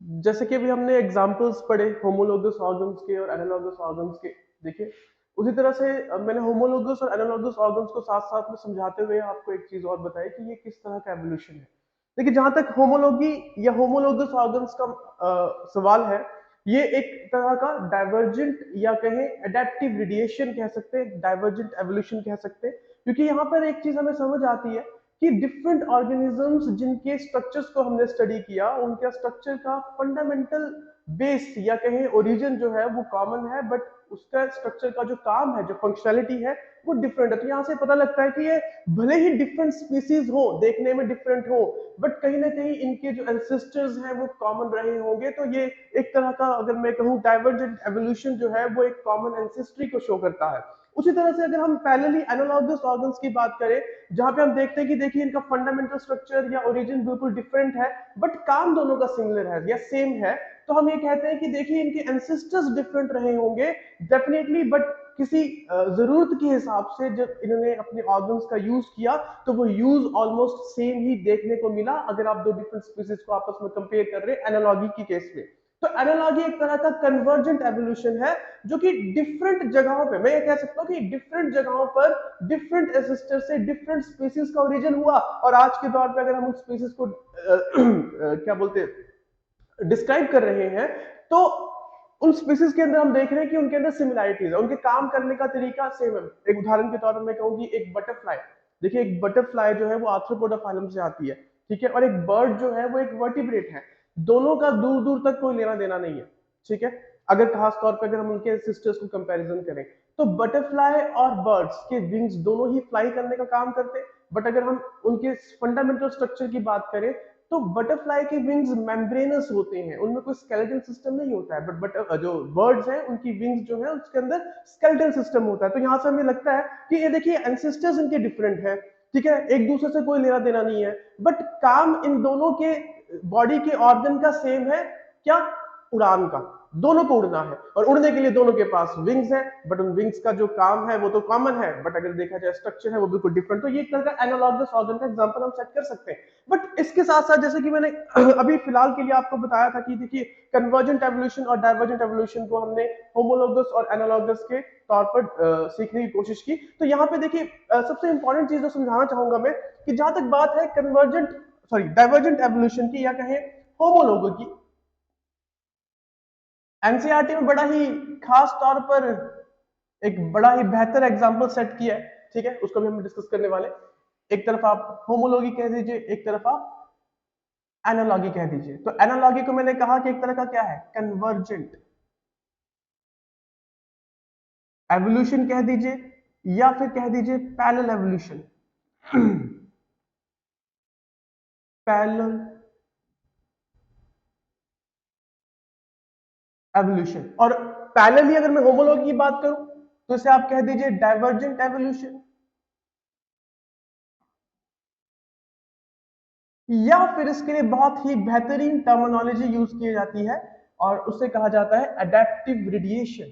जैसे कि अभी हमने एग्जांपल्स पढ़े होमोलोगस ऑर्गन्स के और एनालॉगस ऑर्गन्स के, देखिए उसी तरह से मैंने होमोलोगस और एनालॉगस ऑर्गन्स को साथ साथ में समझाते हुए आपको एक चीज और बताई कि ये किस तरह का एवोल्यूशन है। देखिए जहां तक होमोलॉगी या होमोलोगस ऑर्गन्स का सवाल है, ये एक तरह का डाइवर्जेंट या कहें एडेप्टिव रेडिएशन कह सकते हैं, डाइवर्जेंट एवोल्यूशन कह सकते हैं, क्योंकि यहाँ पर एक चीज हमें समझ आती है कि डिफरेंट ऑर्गेनिजम्स जिनके स्ट्रक्चर्स को हमने स्टडी किया, उनके स्ट्रक्चर का फंडामेंटल बेस या कहें ओरिजिन जो है वो कॉमन है, बट उसका स्ट्रक्चर का जो काम है, जो फंक्शनैलिटी है, वो डिफरेंट है। तो यहाँ से पता लगता है कि ये भले ही डिफरेंट स्पीसीज हो, देखने में डिफरेंट हो, बट कहीं ना कहीं इनके जो एंसेस्टर्स हैं वो कॉमन रहे होंगे। तो ये एक तरह का, अगर मैं कहूँ, डाइवर्जेंट एवोल्यूशन जो है वो एक कॉमन एंसेस्ट्री को शो करता है। उसी तरह से अगर हम पैरेलली एनालॉगस ऑर्गन्स की बात करें, जहां पे हम देखते हैं कि देखिए इनका फंडामेंटल स्ट्रक्चर या ओरिजिन बिल्कुल डिफरेंट है, बट काम दोनों का सिमिलर है या सेम है, तो हम ये कहते हैं कि देखिए इनके एंसेस्टर्स डिफरेंट रहे होंगे डेफिनेटली, बट किसी जरूरत के हिसाब से जब इन्होंने अपने ऑर्गन्स का यूज किया तो वो यूज ऑलमोस्ट सेम ही देखने को मिला, अगर आप दो डिफरेंट स्पीसीज को आपस में कंपेयर कर रहे हैं एनालॉगी की केस में। तो एनालॉगी एक तरह का कन्वर्जेंट एवोल्यूशन है, जो कि डिफरेंट जगहों पे, मैं ये कह सकता हूँ कि डिफरेंट जगहों पर डिफरेंट एंसेस्टर से डिफरेंट स्पीसीज का ओरिजिन हुआ, और आज के दौर पे अगर हम उन स्पीसीज को क्या बोलते हैं, डिस्क्राइब कर रहे हैं, तो उन स्पीसीज के अंदर हम देख रहे हैं कि उनके अंदर सिमिलैरिटीज है, उनके काम करने का तरीका सेम है। एक उदाहरण के तौर पर मैं कहूँ कि एक बटरफ्लाई, देखिए एक बटरफ्लाई जो है वो आर्थ्रोपोडा फाइलम से आती है, ठीक है, और एक बर्ड जो है वो एक वर्टिब्रेट है। दोनों का दूर दूर तक कोई लेना देना नहीं है, ठीक है, अगर खास तौर पर अगर हम उनके सिस्टर्स को कंपैरिजन करें, तो बटरफ्लाई और बर्ड्स के विंग्स दोनों ही फ्लाई करने का काम करते हैं, बट अगर हम उनके फंडामेंटल स्ट्रक्चर की बात करें, तो बटरफ्लाई के विंग्स मेम्ब्रेनस होते हैं, उनमें कोई स्केलेटल सिस्टम नहीं होता है, बट जो बर्ड्स हैं उनकी विंग्स जो है उसके अंदर स्केलेटल सिस्टम होता है। तो यहाँ से हमें लगता है कि ये देखिए एंसेस्टर्स इनके डिफरेंट है, ठीक है, एक दूसरे से कोई लेना देना नहीं है, बट काम इन दोनों के बॉडी के ऑर्गन का सेम है, क्या, उड़ान का, दोनों को उड़ना है, और उड़ने के लिए दोनों के पास विंग्स है, बट उन विंग्स का जो काम है वो तो कॉमन है, बट अगर देखा जाए स्ट्रक्चर है वो बिल्कुल डिफरेंट। तो ये एक तरह का एनालॉगस ऑर्गन का एग्जांपल हम सेट कर सकते हैं। बट इसके साथ साथ जैसे कि मैंने अभी फिलहाल के लिए आपको बताया था कि देखिए कन्वर्जेंट एवोल्यूशन और डाइवर्जेंट एवोल्यूशन को हमने होमोलोगस और एनालॉगस के तौर पर सीखने की कोशिश की। तो यहाँ पे देखिए सबसे इंपॉर्टेंट चीज जो समझाना चाहूंगा मैं, कि जहां तक बात है कन्वर्जेंट, सॉरी, डाइवर्जेंट एवोल्यूशन की या कहें होमोलोगो की, एनसीईआरटी में बड़ा ही खास तौर पर एक बड़ा ही बेहतर एग्जांपल सेट किया है, ठीक है, उसको भी हम डिस्कस करने वाले। एक तरफ आप होमोलॉगी कह दीजिए, एक तरफ आप एनालॉगी कह दीजिए। तो एनालॉगी को मैंने कहा कि एक तरह का क्या है, कन्वर्जेंट एवोल्यूशन कह दीजिए, या फिर कह दीजिए पैरेलल एवोल्यूशन, पैरेलल एवोल्यूशन। और पैरेलली अगर मैं होमोलॉगी की बात करूं तो इसे आप कह दीजिए डाइवर्जेंट एवोल्यूशन, या फिर इसके लिए बहुत ही बेहतरीन टर्मिनोलॉजी यूज की जाती है और उसे कहा जाता है अडेप्टिव रेडिएशन।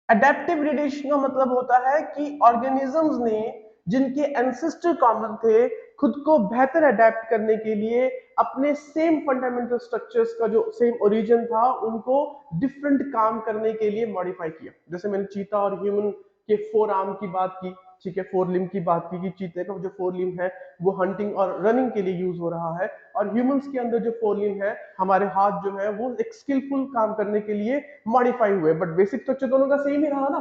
अडेप्टिव रेडिएशन का मतलब होता है कि ऑर्गेनिजम्स ने जिनके एंसेस्टर कॉमन थे, खुद को बेहतर अडेप्ट करने के लिए अपने सेम फंडामेंटल स्ट्रक्चर्स का जो सेम ओरिजिन था उनको डिफरेंट काम करने के लिए मॉडिफाई किया। जैसे मैंने चीता और ह्यूमन के फोर आर्म की बात की, ठीक है, फोर लिम्ब की बात की, कि चीते का जो फोर लिम्ब है वो हंटिंग और रनिंग के लिए यूज हो रहा है, और ह्यूमंस के अंदर जो फोर लिम्ब है, हमारे हाथ जो है वो एक स्किलफुल काम करने के लिए मॉडिफाई हुए, बट बेसिक स्ट्रक्चर दोनों का सेम ही रहा ना।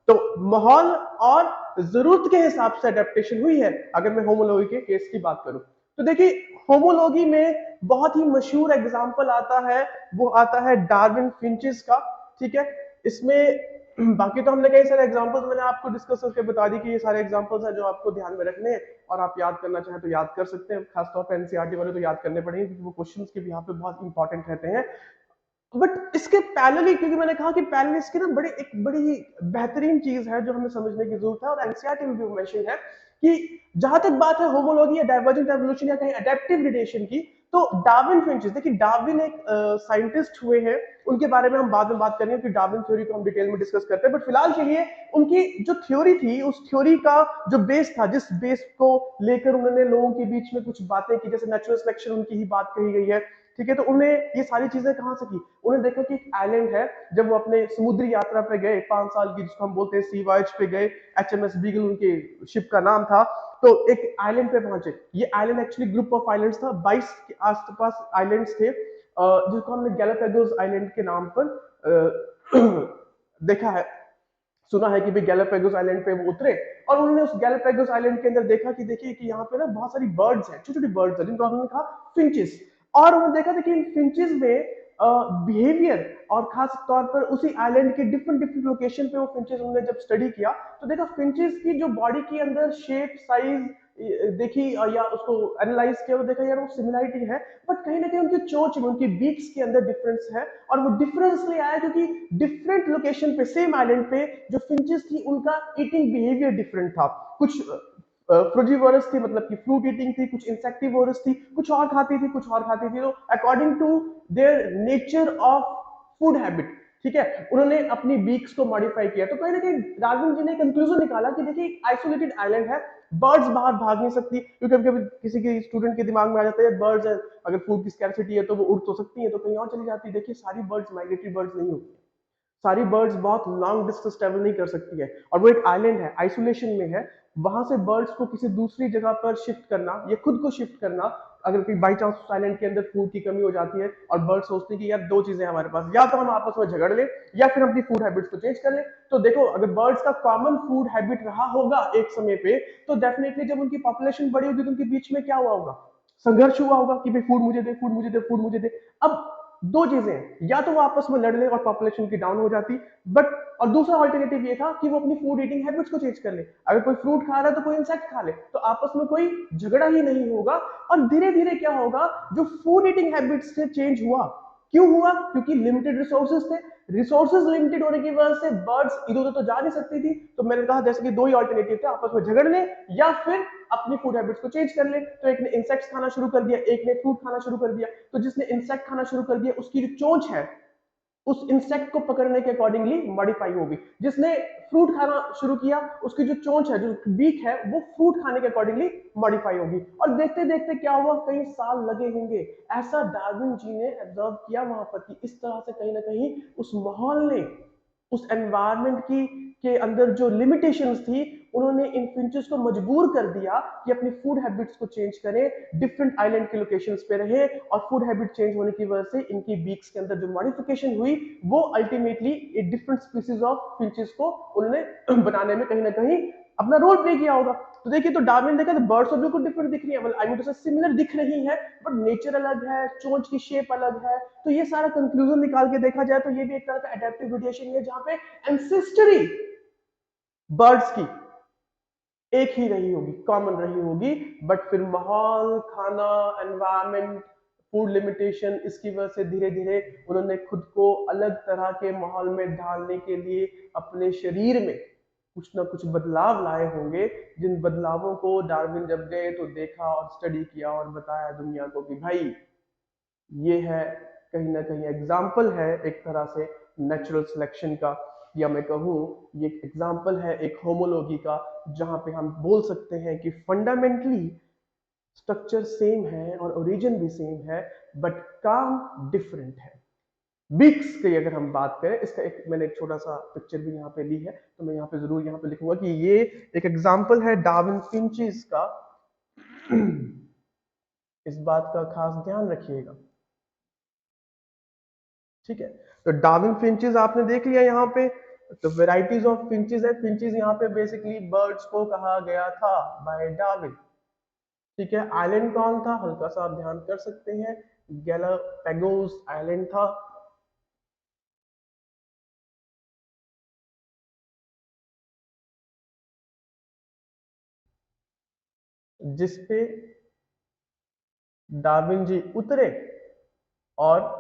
तो माहौल और जरूरत के हिसाब से अडेप्टेशन हुई है, अगर मैं होमोलॉगी के केस की बात करूं। तो देखिए होमोलॉगी में बहुत ही मशहूर एग्जांपल आता है, वो आता है डार्विन फिंचेस का, ठीक है। इसमें बाकी तो हमने कई सारे एग्जांपल्स मैंने आपको डिस्कस करके बता दी कि ये सारे एग्जांपल्स हैं जो आपको ध्यान में रखने हैं, और आप याद करना चाहें तो याद कर सकते हैं, खासतौर पर एनसीईआरटी वाले तो याद करने पड़ेंगे क्योंकि वो क्वेश्चंस के भी यहाँ पे बहुत इंपॉर्टेंट रहते हैं। बट इसके पैरेलली, क्योंकि मैंने कहा कि पैरेलली इसकी ना बड़ी एक बड़ी बेहतरीन चीज है जो हमें समझने की जरूरत है, और एनसीईआरटी में भी मेंशन है कि जहां तक बात है होमोलॉगी या डाइवर्जेंट एवोल्यूशन या कहीं अडेप्टिव रेडिएशन की, तो डार्विन फिंचेस, देखिए डार्विन एक साइंटिस्ट हुए हैं, उनके बारे में हम बाद में बात करेंगे कि डार्विन थ्योरी को हम डिटेल में डिस्कस करते हैं, बट फिलहाल के लिए उनकी जो थ्योरी थी, उस थ्योरी का जो बेस था, जिस बेस को लेकर उन्होंने लोगों के बीच में कुछ बातें की, जैसे नेचुरल सिलेक्शन उनकी ही बात कही गई है, ठीक है। तो उन्हें ये सारी चीजें कहां से की, उन्हें देखा कि एक आइलैंड है, जब वो अपने समुद्री यात्रा पे गए 5 साल की, जिसको हम बोलते हैं सी वॉयज पे गए, एचएमएस बीगल उनके शिप का नाम था, तो एक आइलैंड पे पहुंचे। ये island actually group of islands था, 22 के आसपास आइलैंड्स थे, जिसको हमने गैलापागोस आइलैंड के नाम पर देखा है, सुना है कि भाई गैलापागोस आइलैंड पे वो उतरे, और उन्होंने उस गैलापागोस आइलैंड के अंदर देखा कि देखिए कि यहाँ पे ना बहुत सारी बर्ड्स हैं, छोटी छोटी बर्ड्स हैं, जिनको उन्होंने कहा फिंचेस, और उन्होंने देखा था कि इन फिंचेस में बिहेवियर, और खास तौर पर उसी आइलैंड के डिफरेंट डिफरेंट लोकेशन पे वो फिंचेस उन्होंने जब स्टडी किया, तो देखा फिंचेस की जो बॉडी के अंदर शेप साइज देखी, या उसको एनालाइज किया, तो देखा यार वो सिमिलरिटी है, बट कहीं ना कहीं उनकी चोंच में, उनकी बीक्स के अंदर डिफरेंस है, और वो डिफरेंस इसलिए आया क्योंकि डिफरेंट लोकेशन पे, सेम आइलैंड पे जो फिंचेस थी, उनका ईटिंग बिहेवियर डिफरेंट था। कुछ फ्रूजिवोरस थी, मतलब कि फ्रूट ईटिंग थी, कुछ इंसेक्टिवोरस थी, कुछ और खाती थी, कुछ और खाती थी, तो according to their nature of food habit, ठीक है, उन्होंने अपनी बीक्स को मॉडिफाई किया। तो कहीं ना कहीं डार्विन जी ने कंक्लूजन निकाला कि देखिए एक आइसोलेटेड आइलैंड है, बर्ड्स बाहर भाग नहीं सकती, क्योंकि कभी कभी किसी के स्टूडेंट के दिमाग में आ जाता है बर्ड्स है, अगर फूड की स्कैर्सिटी है तो वो उड़ तो सकती है, तो कहीं और चली जाती है। देखिए सारी बर्ड्स माइग्रेटरी बर्ड्स नहीं होती, सारी बर्ड्स बहुत लॉन्ग डिस्टेंस ट्रेवल नहीं कर सकती है, और वो एक आइलैंड है, आइसोलेशन में है, वहां से बर्ड्स को किसी दूसरी जगह पर शिफ्ट करना, ये खुद को शिफ्ट करना, अगर कोई बाई चांस उस आइलैंड के अंदर फूड की कमी हो जाती है, और बर्ड सोचते हैं कि यार दो चीजें हमारे पास, या तो हम आपस में झगड़ ले, या फिर अपनी फूड हैबिट्स को चेंज कर ले। तो देखो अगर बर्ड्स का कॉमन फूड हैबिट रहा होगा एक समय पे, तो डेफिनेटली जब उनकी पॉपुलेशन बढ़ी होगी, तो उनके बीच में क्या हुआ होगा, संघर्ष हुआ होगा कि भाई फूड मुझे दे, फूड मुझे दे, फूड मुझे दे। अब दो चीजें हैं, या तो वो आपस में लड़ ले और पॉपुलेशन की डाउन हो जाती, बट और दूसरा अल्टरनेटिव ये था कि वो अपनी फूड ईटिंग हैबिट्स को चेंज कर ले, अगर कोई फ्रूट खा रहा है तो कोई इंसेक्ट खा ले, तो आपस में कोई झगड़ा ही नहीं होगा, और धीरे धीरे क्या होगा, जो फूड ईटिंग हैबिट्स से चेंज हुआ, क्यों हुआ, क्योंकि लिमिटेड रिसोर्सेज थे, रिसोर्सेज लिमिटेड होने की वजह से बर्ड्स इधर उधर तो जा नहीं सकती थी, तो मैंने कहा जैसे कि दो ही अल्टरनेटिव थे, आपस में झगड़ ले या फिर अपनी फूड हैबिट्स को चेंज कर ले। तो एक ने इंसेक्ट्स खाना शुरू कर दिया, एक ने फ्रूट खाना शुरू कर दिया, तो जिसने इंसेक्ट खाना शुरू कर दिया उसकी जो चोंच है उस इंसेक्ट को पकड़ने के अकॉर्डिंगली मॉडिफाई होगी, जिसने फ्रूट खाना शुरू किया उसकी जो चोंच है, जो बीक है, वो फ्रूट खाने के अकॉर्डिंगली मॉडिफाई होगी, और देखते देखते क्या हुआ, कई साल लगे होंगे, ऐसा डार्विन जी ने ऑब्जर्व किया वहां पर कि इस तरह से कहीं ना कहीं उस माहौल ने, उस एनवायरनमेंट की के अंदर जो लिमिटेशंस थी, उन्होंने इन फिंचेस को मजबूर कर दिया कि अपनी फूड हैबिट्स को चेंज करें, डिफरेंट आइलैंड के लोकेशंस पे रहे, और फूड हैबिट चेंज होने की वजह से इनकी बीक्स के अंदर जो मॉडिफिकेशन हुई, वो अल्टीमेटली एक डिफरेंट स्पीसीज ऑफ फिंचेस को उन्होंने बनाने में कहीं ना कहीं अपना रोल प्ले किया होगा। तो देखिए, तो डार्विन देखा तो बर्ड्स तो बिल्कुल डिफरेंट दिख रही है, आई मीन टू से सिमिलर दिख रही है, बट नेचर अलग है, चोंच की शेप अलग है, तो ये सारा कंक्लूजन निकाल के देखा जाए तो ये भी एक तरह का एडेप्टिव वेरिएशन है, जहां पे एंसेस्टरी बर्ड्स की एक ही रही होगी, कॉमन रही होगी, बट फिर माहौल, खाना, एनवायरनमेंट, फूड लिमिटेशन, इसकी वजह से धीरे धीरे उन्होंने खुद को अलग तरह के माहौल में ढालने के लिए अपने शरीर में कुछ ना कुछ बदलाव लाए होंगे, जिन बदलावों को डार्विन जब गए तो देखा और स्टडी किया और बताया दुनिया को कि भाई ये है, कहीं ना कहीं एग्जाम्पल है एक तरह से नेचुरल सिलेक्शन का, या मैं कहूँ ये एग्जाम्पल है एक होमोलॉजी का, जहां पे हम बोल सकते हैं कि फंडामेंटली स्ट्रक्चर सेम है और ओरिजिन भी सेम है, बट काम डिफरेंट है। बीक्स की अगर हम बात करें, इसका एक मैंने एक छोटा सा पिक्चर भी यहाँ पे ली है, तो मैं यहाँ पे जरूर यहाँ पे लिखूंगा कि ये एक एग्जाम्पल है डार्विन फिंचेस का। इस बात का खास ध्यान रखिएगा, ठीक है। तो डार्विन फिंचेस आपने देख लिया यहाँ पे, तो वेराइटीज ऑफ फिंचेस है, फिंचेस यहाँ पे बेसिकली बर्ड्स को कहा गया था बाय डार्विन, ठीक है। आइलैंड कौन था, हल्का सा आप ध्यान कर सकते हैं, गैलापागोस आइलैंड था, जिसपे डार्विन जी उतरे और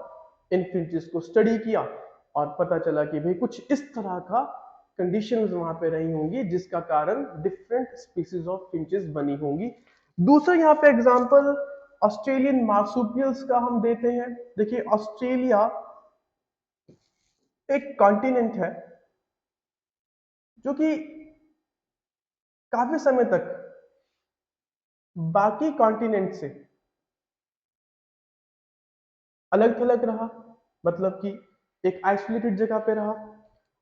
इन फिंचेस को स्टडी किया, और पता चला कि भाई कुछ इस तरह का कंडीशंस वहां पे रही होंगी, जिसका कारण डिफरेंट स्पीसीज ऑफ फिंचेस बनी होंगी। दूसरा यहाँ पे एग्जांपल ऑस्ट्रेलियन मार्सुपियल्स का हम देते हैं। देखिए ऑस्ट्रेलिया एक कॉन्टिनेंट है जो कि काफी समय तक बाकी कॉन्टिनेंट से अलग थलग रहा, मतलब कि एक आइसोलेटेड जगह पे रहा।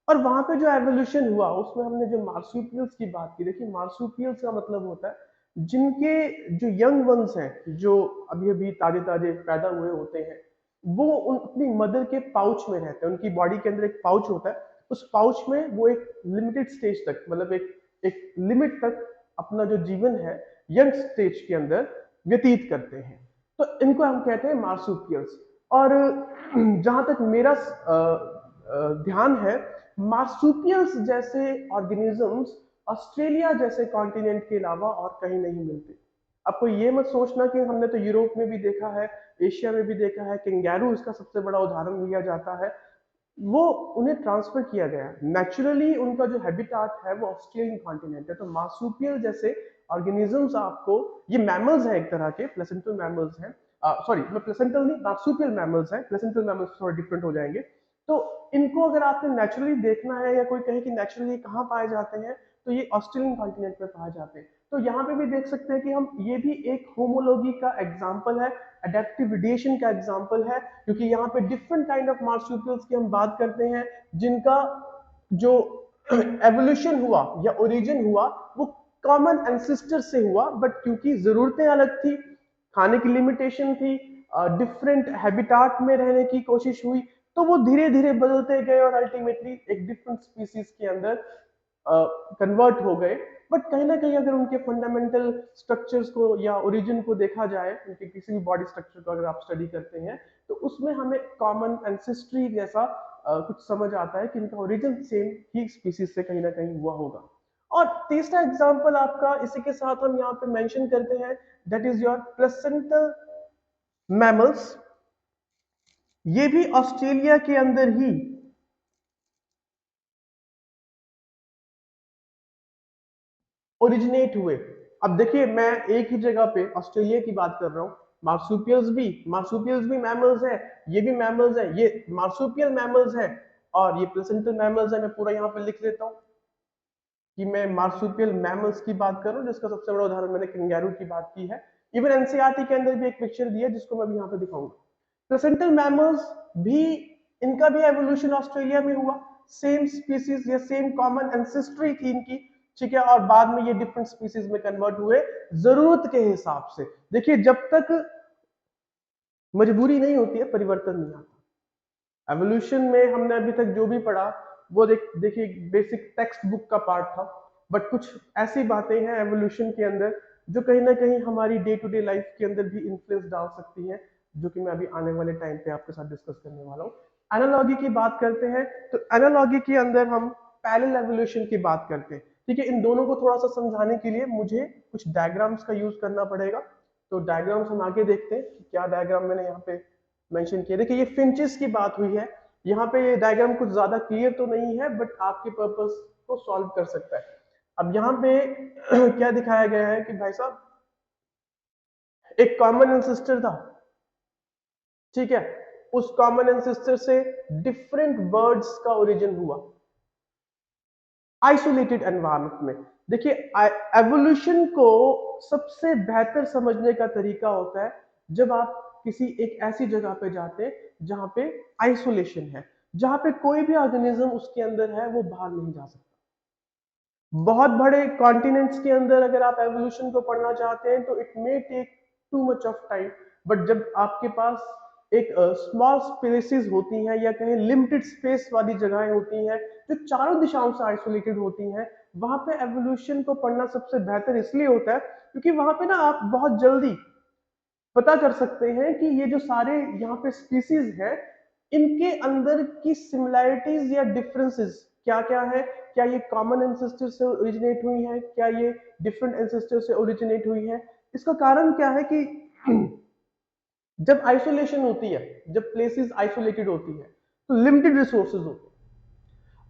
और वहां पे जो एवोल्यूशन हुआ उसमें हमने जो मार्सुपियल्स की बात की, देखिए मार्सुपियल्स का मतलब होता है जिनके जो यंग वंस हैं, जो अभी अभी ताजे ताजे पैदा हुए होते हैं, वो उन अपनी मदर के पाउच में रहते हैं। उनकी बॉडी के अंदर एक पाउच होता है, उस पाउच में वो एक लिमिटेड स्टेज तक, मतलब एक एक लिमिट तक अपना जो जीवन है यंग स्टेज के अंदर व्यतीत करते हैं। तो इनको हम कहते हैं मार्सुपियल्स। और जहां तक मेरा ध्यान है, मार्सुपियल्स जैसे ऑर्गेनिजम्स ऑस्ट्रेलिया जैसे कॉन्टिनेंट के अलावा और कहीं नहीं मिलते। आपको ये मत सोचना कि हमने तो यूरोप में भी देखा है, एशिया में भी देखा है, कैंगारू इसका सबसे बड़ा उदाहरण लिया जाता है। वो उन्हें ट्रांसफर किया गया नेचुरली, उनका जो हैबिटाट है वो ऑस्ट्रेलियन कॉन्टिनेंट है। तो मार्सुपियल जैसे ऑर्गेनिजम्स आपको, ये मैमल्स हैं एक तरह के, प्लेसेंटल मैमल्स हैं, सॉरी मैं प्लेसेंटल नहीं, मार्सुपियल मैमल्स हैं, प्लेसेंटल मैमल्स थोड़ा डिफरेंट हो जाएंगे। तो इनको अगर आपने नेचुरली देखना है या कोई कहे कि नेचुरली कहाँ पाए जाते हैं, तो ये ऑस्ट्रेलियन कॉन्टिनेंट में पाए जाते हैं। तो यहाँ पे भी देख सकते हैं कि हम, ये भी एक होमोलॉजी का एग्जाम्पल है, अडेप्टिव रेडिएशन का एग्जाम्पल है, क्योंकि यहाँ पे डिफरेंट काइंड ऑफ मार्सुपियल्स की हम बात करते हैं जिनका जो एवोल्यूशन हुआ या ओरिजिन हुआ वो कॉमन एंसेस्टर से हुआ, बट क्योंकि जरूरतें अलग थी, खाने की लिमिटेशन थी, डिफरेंट हैबिटाट में रहने की कोशिश हुई, तो वो धीरे धीरे बदलते गए और अल्टीमेटली एक डिफरेंट स्पीसीज के अंदर कन्वर्ट हो गए। बट कहीं ना कहीं अगर उनके फंडामेंटल स्ट्रक्चर्स को या ओरिजिन को देखा जाए, उनके किसी भी बॉडी स्ट्रक्चर को अगर आप स्टडी करते हैं, तो उसमें हमें कॉमन एंसेस्ट्री जैसा कुछ समझ आता है कि इनका ओरिजिन सेम ही स्पीसीज से कहीं ना कहीं हुआ होगा। और तीसरा एग्जांपल आपका इसी के साथ हम यहाँ पे मेंशन करते हैं, that is your placental mammals. ये भी ऑस्ट्रेलिया के अंदर ही ओरिजिनेट हुए। अब देखिए मैं एक ही जगह पे ऑस्ट्रेलिया की बात कर रहा हूँ, मार्सुपियल्स भी मैमल्स हैं, ये भी मैमल्स हैं, ये मार्सुपियल मैमल्स हैं और ये प्लेसेंटल मैमल्स हैं। मैं पूरा यहाँ पे लिख लेता हूँ कि मैं मार्सुपियल मैमल्स की बात कर रहा हूँ, जिसका सबसे बड़ा उदाहरण मैंने कैंगारू की बात की है। इवन एनसीईआरटी के अंदर भी एक पिक्चर दिया जिसको मैं यहाँ पे दिखाऊंगा। प्लेसेंटल मैमल्स भी, इनका भी एवोल्यूशन ऑस्ट्रेलिया में हुआ, सेम स्पीसीज या सेम कॉमन एंसेस्ट्री थी इनकी, ठीक है, और बाद में ये डिफरेंट स्पीसीज में कन्वर्ट हुए जरूरत के हिसाब से। देखिए जब तक मजबूरी नहीं होती है परिवर्तन नहीं आता। एवोल्यूशन में हमने अभी तक जो भी पढ़ा वो देखिए बेसिक टेक्स्ट बुक का पार्ट था, बट कुछ ऐसी बातें हैं एवोल्यूशन के अंदर जो कहीं ना कहीं हमारी डे टू डे लाइफ के अंदर भी इन्फ्लुएंस डाल सकती हैं, जो कि मैं अभी आने वाले टाइम पे आपके साथ डिस्कस करने वाला हूँ। एनालॉजी की बात करते हैं, तो एनालॉजी के अंदर हम पैरेलल एवोल्यूशन की बात करते हैं। ठीक है, इन दोनों को थोड़ा सा समझाने के लिए मुझे कुछ डायग्राम्स का यूज करना पड़ेगा। तो डायग्राम्स हम आगे देखते हैं कि क्या डायग्राम मैंने यहाँ पे मेंशन किया। देखिए ये फिंचेस की बात हुई है, यहाँ पे ये डायग्राम कुछ ज्यादा क्लियर तो नहीं है, बट आपके पर्पस को सॉल्व कर सकता है। अब यहाँ पे क्या दिखाया गया है कि भाई साहब एक कॉमन एंसेस्टर था, ठीक है, उस कॉमन एंसेस्टर से डिफरेंट बर्ड्स का ओरिजिन हुआ आइसोलेटेड एनवायरनमेंट में। देखिए एवोल्यूशन को सबसे बेहतर समझने का तरीका होता है जब आप किसी एक ऐसी जगह पे जाते हैं जहां पे आइसोलेशन है, जहां पे कोई भी ऑर्गेनिज्म उसके अंदर है वो बाहर नहीं जा सकता। बहुत बड़े कॉन्टिनेंट्स के अंदर अगर आप एवोल्यूशन को पढ़ना चाहते हैं तो it may take too much of time, but जब आपके पास एक स्मॉल स्पेसेस होती हैं या कहें लिमिटेड स्पेस वाली जगहें होती हैं जो चारों दिशाओं से आइसोलेटेड होती हैं, वहां पे एवोल्यूशन को पढ़ना सबसे बेहतर इसलिए होता है क्योंकि वहां पे ना आप बहुत जल्दी पता कर सकते हैं कि ये जो सारे यहाँ पे स्पीसीज हैं इनके अंदर की सिमिलैरिटीज या डिफरेंसेस क्या क्या है। क्या ये कॉमन एंसेस्टर से ओरिजिनेट हुई है, क्या ये डिफरेंट एंसेस्टर से ओरिजिनेट हुई है। इसका कारण क्या है कि जब आइसोलेशन होती है, जब प्लेसेस आइसोलेटेड होती है तो लिमिटेड रिसोर्सेज होते हैं,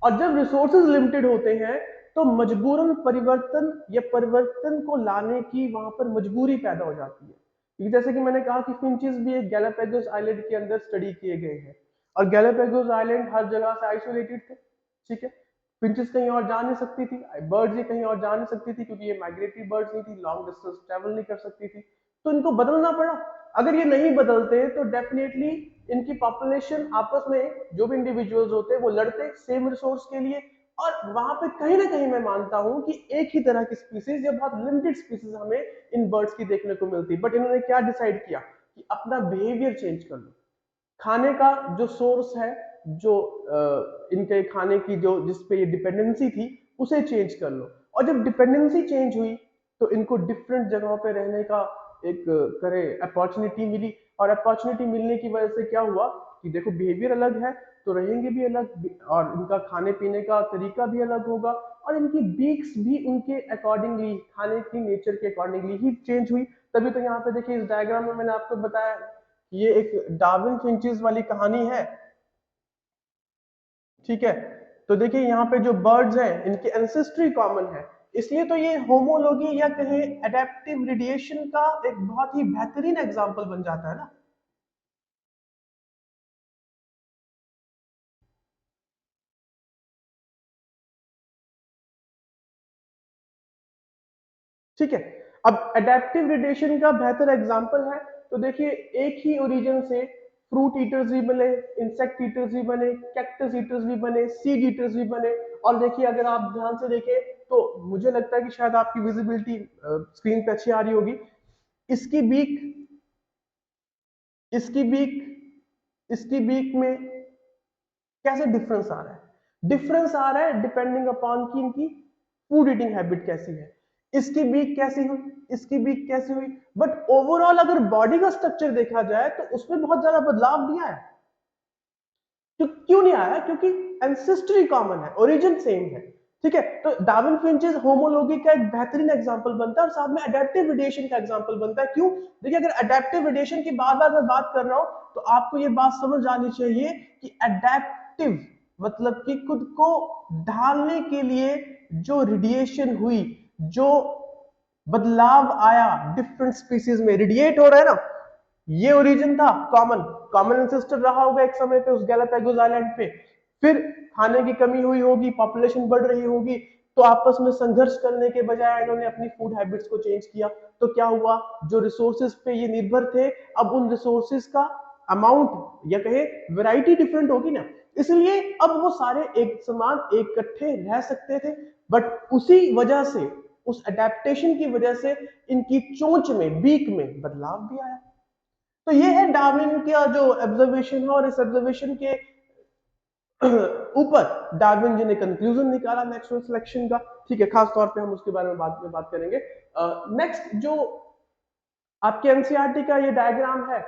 और जब रिसोर्सेज लिमिटेड होते हैं तो मजबूरन परिवर्तन या परिवर्तन को लाने की वहां पर मजबूरी पैदा हो जाती है। क्योंकि जैसे कि मैंने कहा कि फिंचेस भी एक गैलापागोस आइलैंड के अंदर स्टडी किए गए हैं, और गैलापागोस आइलैंड हर जगह से आइसोलेटेड थे, ठीक है। फिंचेस कहीं और जा नहीं सकती थी, बर्ड्स ये कहीं और जा नहीं सकती थी, क्योंकि ये माइग्रेटरी बर्ड्स नहीं थी, लॉन्ग डिस्टेंस ट्रेवल नहीं कर सकती थी, तो इनको बदलना पड़ा। अगर ये नहीं बदलते तो डेफिनेटली इनकी पॉपुलेशन आपस में, जो भी इंडिविजुअल्स होते हैं वो लड़ते सेम रिसोर्स के लिए, और वहां पे कहीं ना कहीं मैं मानता हूं कि एक ही तरह की स्पीसीज या बहुत लिमिटेड स्पीसीज हमें इन बर्ड्स की देखने को मिलती। बट इन्होंने क्या डिसाइड किया कि अपना बिहेवियर चेंज कर लो, खाने का जो सोर्स है, जो इनके खाने की जो जिस पे ये डिपेंडेंसी थी उसे चेंज कर लो। और जब डिपेंडेंसी चेंज हुई तो इनको डिफरेंट जगहों पे रहने का एक करे अपॉर्चुनिटी मिली, और अपॉर्चुनिटी मिलने की वजह से क्या हुआ कि देखो बिहेवियर अलग है तो रहेंगे भी अलग, और इनका खाने पीने का तरीका भी अलग होगा, और इनकी बीक्स भी उनके अकॉर्डिंगली, खाने की नेचर के अकॉर्डिंगली ही चेंज हुई। तभी तो यहाँ पे देखिए इस डायग्राम में मैंने आपको बताया, ये एक डार्विन फिंचेस वाली कहानी है, ठीक है। तो देखिए यहाँ पे जो बर्ड्स हैं इनकी एंसेस्ट्री कॉमन है, इसलिए तो ये होमोलॉगी या कहें एडेप्टिव रेडिएशन का एक बहुत ही बेहतरीन एग्जांपल बन जाता है ना। ठीक है, अब एडेप्टिव रेडिएशन का बेहतर एग्जांपल है, तो देखिए एक ही ओरिजिन से फ्रूट ईटर्स भी बने, इंसेक्ट ईटर्स भी बने, कैक्टस ईटर्स भी बने, सीड ईटर्स भी बने। और देखिए अगर आप ध्यान से देखें तो मुझे लगता है कि शायद आपकी विजिबिलिटी स्क्रीन पे अच्छी आ रही होगी। इसकी बीक इसकी बीक इसकी बीक में कैसे डिफरेंस आ रहा है, डिफरेंस आ रहा है डिपेंडिंग अपॉन की इनकी फूड ईटिंग हैबिट कैसी है। इसकी बीक कैसी हुई, इसकी बीक कैसी हुई, बट ओवरऑल अगर बॉडी का स्ट्रक्चर देखा जाए तो उसमें बहुत ज्यादा बदलाव नहीं आया। तो क्यों नहीं आया, क्योंकि एंसेस्ट्री कॉमन है, ओरिजिन सेम है, ठीक है। तो डार्विन फिंचेस होमोलॉगी का एक बेहतरीन एग्जांपल बनता है, और साथ में अडेप्टिव रेडिएशन का एग्जांपल बनता है। क्यों? देखिए अगर अडेप्टिव रेडिएशन की बार बार मैं बात कर रहा हूं तो आपको ये बात समझ आनी चाहिए कि अडेप्टिव मतलब कि खुद को ढालने के लिए जो रेडिएशन हुई, जो बदलाव आया डिफरेंट स्पीसीज में, रेडिएट हो रहा है ना, ये ओरिजिन था कॉमन, कॉमन एंसेस्टर रहा होगा एक समय पे उस गैलापागोस आइलैंड पे। फिर खाने की कमी हुई होगी, पॉपुलेशन बढ़ रही होगी, तो आपस में संघर्ष करने के बजाय इन्होंने अपनी फूड हैबिट्स को चेंज किया। तो क्या हुआ, जो रिसोर्सेज पे ये निर्भर थे, अब उन रिसोर्सेज का अमाउंट या कहे वैरायटी डिफरेंट होगी ना, इसलिए अब वो सारे एक समान इकट्ठे रह सकते थे। बट उसी वजह से, उस अडेप्टेशन की वजह से इनकी चोंच में, बीक में बदलाव भी आया। तो ये है डार्विन का जो ऑब्जर्वेशन है, और इस ऑब्जर्वेशन के ऊपर डार्विन जी ने कंक्लूजन निकाला नेचुरल सिलेक्शन का, ठीक है। खास तौर पे हम उसके बारे में बाद में बात करेंगे। नेक्स्ट जो आपके एनसीईआरटी का ये डायग्राम है,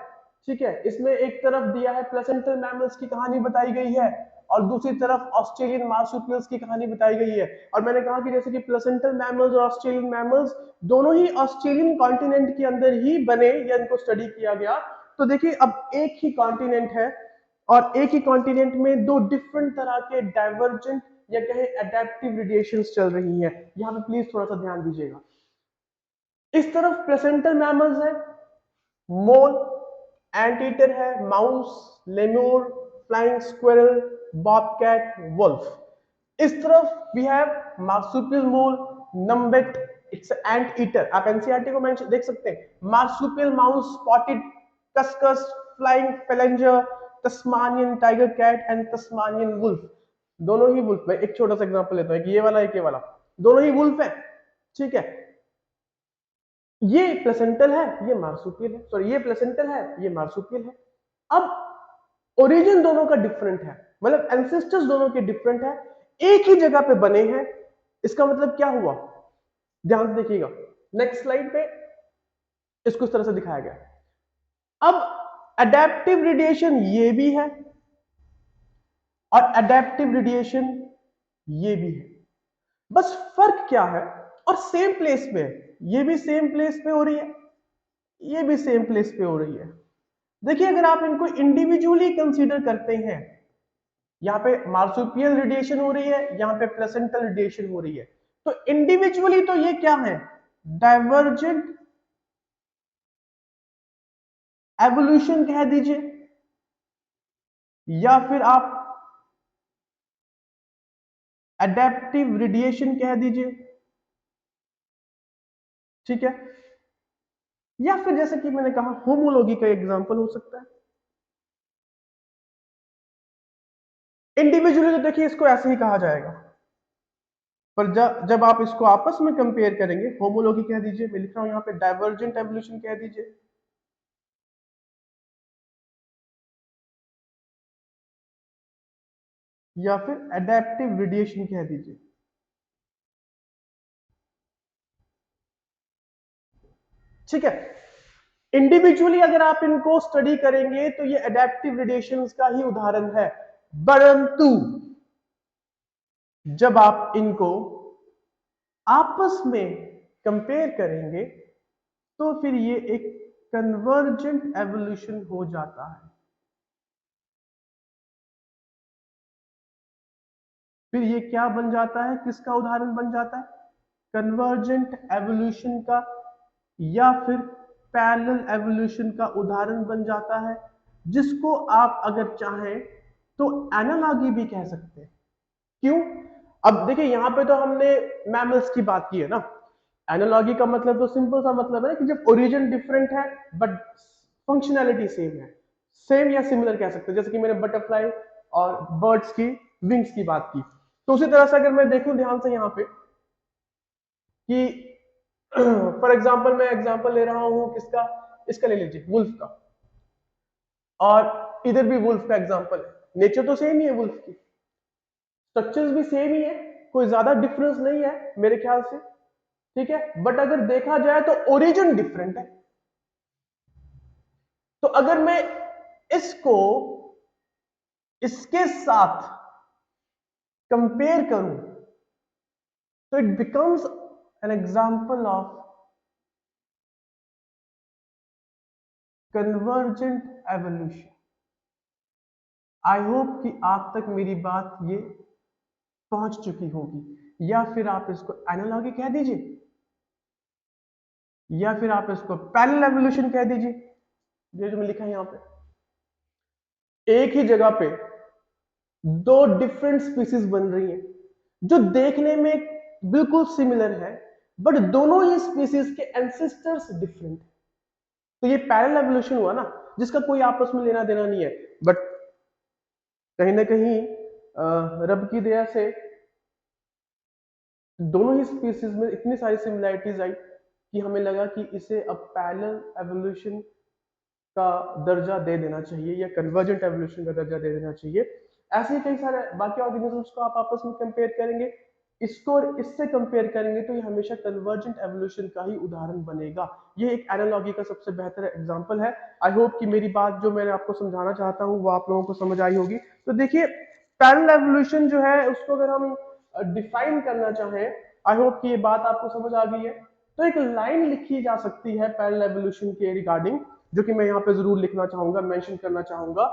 ठीक है, इसमें एक तरफ दिया है प्लेसेंटल मैमल्स की कहानी बताई गई है, और दूसरी तरफ ऑस्ट्रेलियन मार्सुपियल्स की कहानी बताई गई है। और मैंने कहा कि जैसे कि प्लेसेंटल मैमल्स और ऑस्ट्रेलियन मैमल्स दोनों ही ऑस्ट्रेलियन कॉन्टिनेंट के अंदर ही बने या इनको स्टडी किया गया। तो देखिए अब एक ही कॉन्टिनेंट है, और एक ही कॉन्टिनेंट में दो डिफरेंट तरह के डाइवर्जेंट या कहे अडेप्टिव रेडिएशंस चल रही हैं। यहाँ पे प्लीज थोड़ा सा ध्यान दीजिएगा। इस तरफ प्लेसेंटल मैमल्स है, मोल, एंट ईटर है, mouse, lemur, flying squirrel, bobcat, wolf. इस तरफ we have marsupial mole, numbat, it's ant eater. आप एनसीईआरटी को मेंशन देख सकते हैं, marsupial mouse, spotted cuscus, flying phalanger, Tasmanian tiger cat and Tasmanian wolf. दोनों ही वुल्फ। मैं एक छोटा सा एग्जांपल लेता हूं, ये वाला एक ये वाला, दोनों ही वुल्फ है, ठीक है। ये प्लेसेंटल है, ये मार्सुपियल है, सॉरी ये प्लेसेंटल है, ये मार्सुपियल है। अब ओरिजिन दोनों का डिफरेंट है, मतलब एंसेस्टर्स दोनों के डिफरेंट है, एक ही जगह पे बने हैं। इसका मतलब क्या हुआ, ध्यान से देखिएगा नेक्स्ट स्लाइड पे, इसको इस तरह से दिखाया गया। अब अडेप्टिव रेडिएशन ये भी है, और अडेप्टिव रेडिएशन ये भी है, बस फर्क क्या है, और सेम प्लेस पे है, ये भी सेम प्लेस पे हो रही है, ये भी सेम प्लेस पे हो रही है। देखिए अगर आप इनको इंडिविजुअली कंसीडर करते हैं, यहाँ पे मार्सुपियल रेडिएशन हो रही है, यहाँ पे प्लेसेंटल रेडिएशन हो रही है, तो इंडिविजुअली तो ये क्या है, डाइवर्जेंट एवोल्यूशन कह दीजिए, या फिर आप एडेप्टिव रेडिएशन कह दीजिए, ठीक है, या फिर जैसे कि मैंने कहा होमोलॉजी का एग्जांपल हो सकता है। इंडिविजुअली तो देखिए इसको ऐसे ही कहा जाएगा, पर जब आप इसको आपस में कंपेयर करेंगे, होमोलॉजी कह दीजिए, मैं लिख रहा हूं यहां पे डाइवर्जेंट एवोल्यूशन कह दीजिए, या फिर एडेप्टिव रेडिएशन कह दीजिए। ठीक है, इंडिविजुअली अगर आप इनको स्टडी करेंगे तो ये एडेप्टिव रेडिएशन का ही उदाहरण है, परंतु जब आप इनको आपस में कंपेयर करेंगे तो फिर ये एक कन्वर्जेंट एवोल्यूशन हो जाता है। फिर ये क्या बन जाता है, किसका उदाहरण बन जाता है, कन्वर्जेंट एवोल्यूशन का या फिर पैरेलल एवोल्यूशन का उदाहरण बन जाता है, जिसको आप अगर चाहें तो एनालॉजी भी कह सकते हैं। क्यों? अब देखिए यहां पे तो हमने मैमल्स की बात की है ना, एनालॉजी का मतलब तो सिंपल सा मतलब है कि जब ओरिजिन डिफरेंट है बट फंक्शनैलिटी सेम है, सेम या सिमिलर कह सकते हैं, जैसे कि मैंने बटरफ्लाई और बर्ड्स की विंग्स की बात की। तो उसी तरह से अगर मैं देखूं ध्यान से यहाँ पे कि फॉर एग्जाम्पल मैं एग्जाम्पल ले रहा हूं किसका, इसका ले लीजिए वुल्फ का, और इधर भी वुल्फ का एग्जाम्पल है, नेचर तो सेम ही है वुल्फ की, स्ट्रक्चर्स भी सेम ही है, कोई ज्यादा डिफरेंस नहीं है मेरे ख्याल से, ठीक है, बट अगर देखा जाए तो ओरिजिन डिफरेंट है। तो अगर मैं इसको इसके साथ कंपेयर करूं तो it becomes an example of convergent evolution. I hope कि आप तक मेरी बात ये पहुंच चुकी होगी, या फिर आप इसको एनालॉजी कह दीजिए, या फिर आप इसको पैरेलल एवोल्यूशन कह दीजिए। ये जो मैं लिखा है यहां पे, एक ही जगह पे दो डिफरेंट स्पीसीज बन रही हैं जो देखने में बिल्कुल सिमिलर है, बट दोनों ही स्पीसीज के एंसेस्टर्स डिफरेंट। तो ये पैरेलल एवोल्यूशन हुआ ना, जिसका कोई आपस में लेना देना नहीं है, बट कहीं ना कहीं रब की दया से दोनों ही स्पीसीज में इतनी सारी सिमिलैरिटीज आई कि हमें लगा कि इसे अब पैरेलल एवोल्यूशन का दर्जा दे देना चाहिए या कन्वर्जेंट एवोल्यूशन का दर्जा दे देना चाहिए। ऐसे ही कई सारे बाकी ऑर्गेनिजम्स को आप आपस में कंपेयर करेंगे, इसको और इससे कंपेयर करेंगे तो ये हमेशा कन्वर्जेंट एवोल्यूशन का ही उदाहरण बनेगा। ये एक एनालॉजी का सबसे बेहतर एग्जांपल है। आई होप कि मेरी बात जो मैंने आपको समझाना चाहता हूँ वो आप लोगों को समझ आई होगी। तो देखिए पैरेलल एवोल्यूशन जो है उसको अगर हम डिफाइन करना चाहें, आई होप कि ये बात आपको समझ आ गई है। तो एक लाइन लिखी जा सकती है पैरेलल एवोल्यूशन के रिगार्डिंग, जो कि मैं यहाँ पे जरूर लिखना चाहूंगा, मेंशन करना चाहूंगा,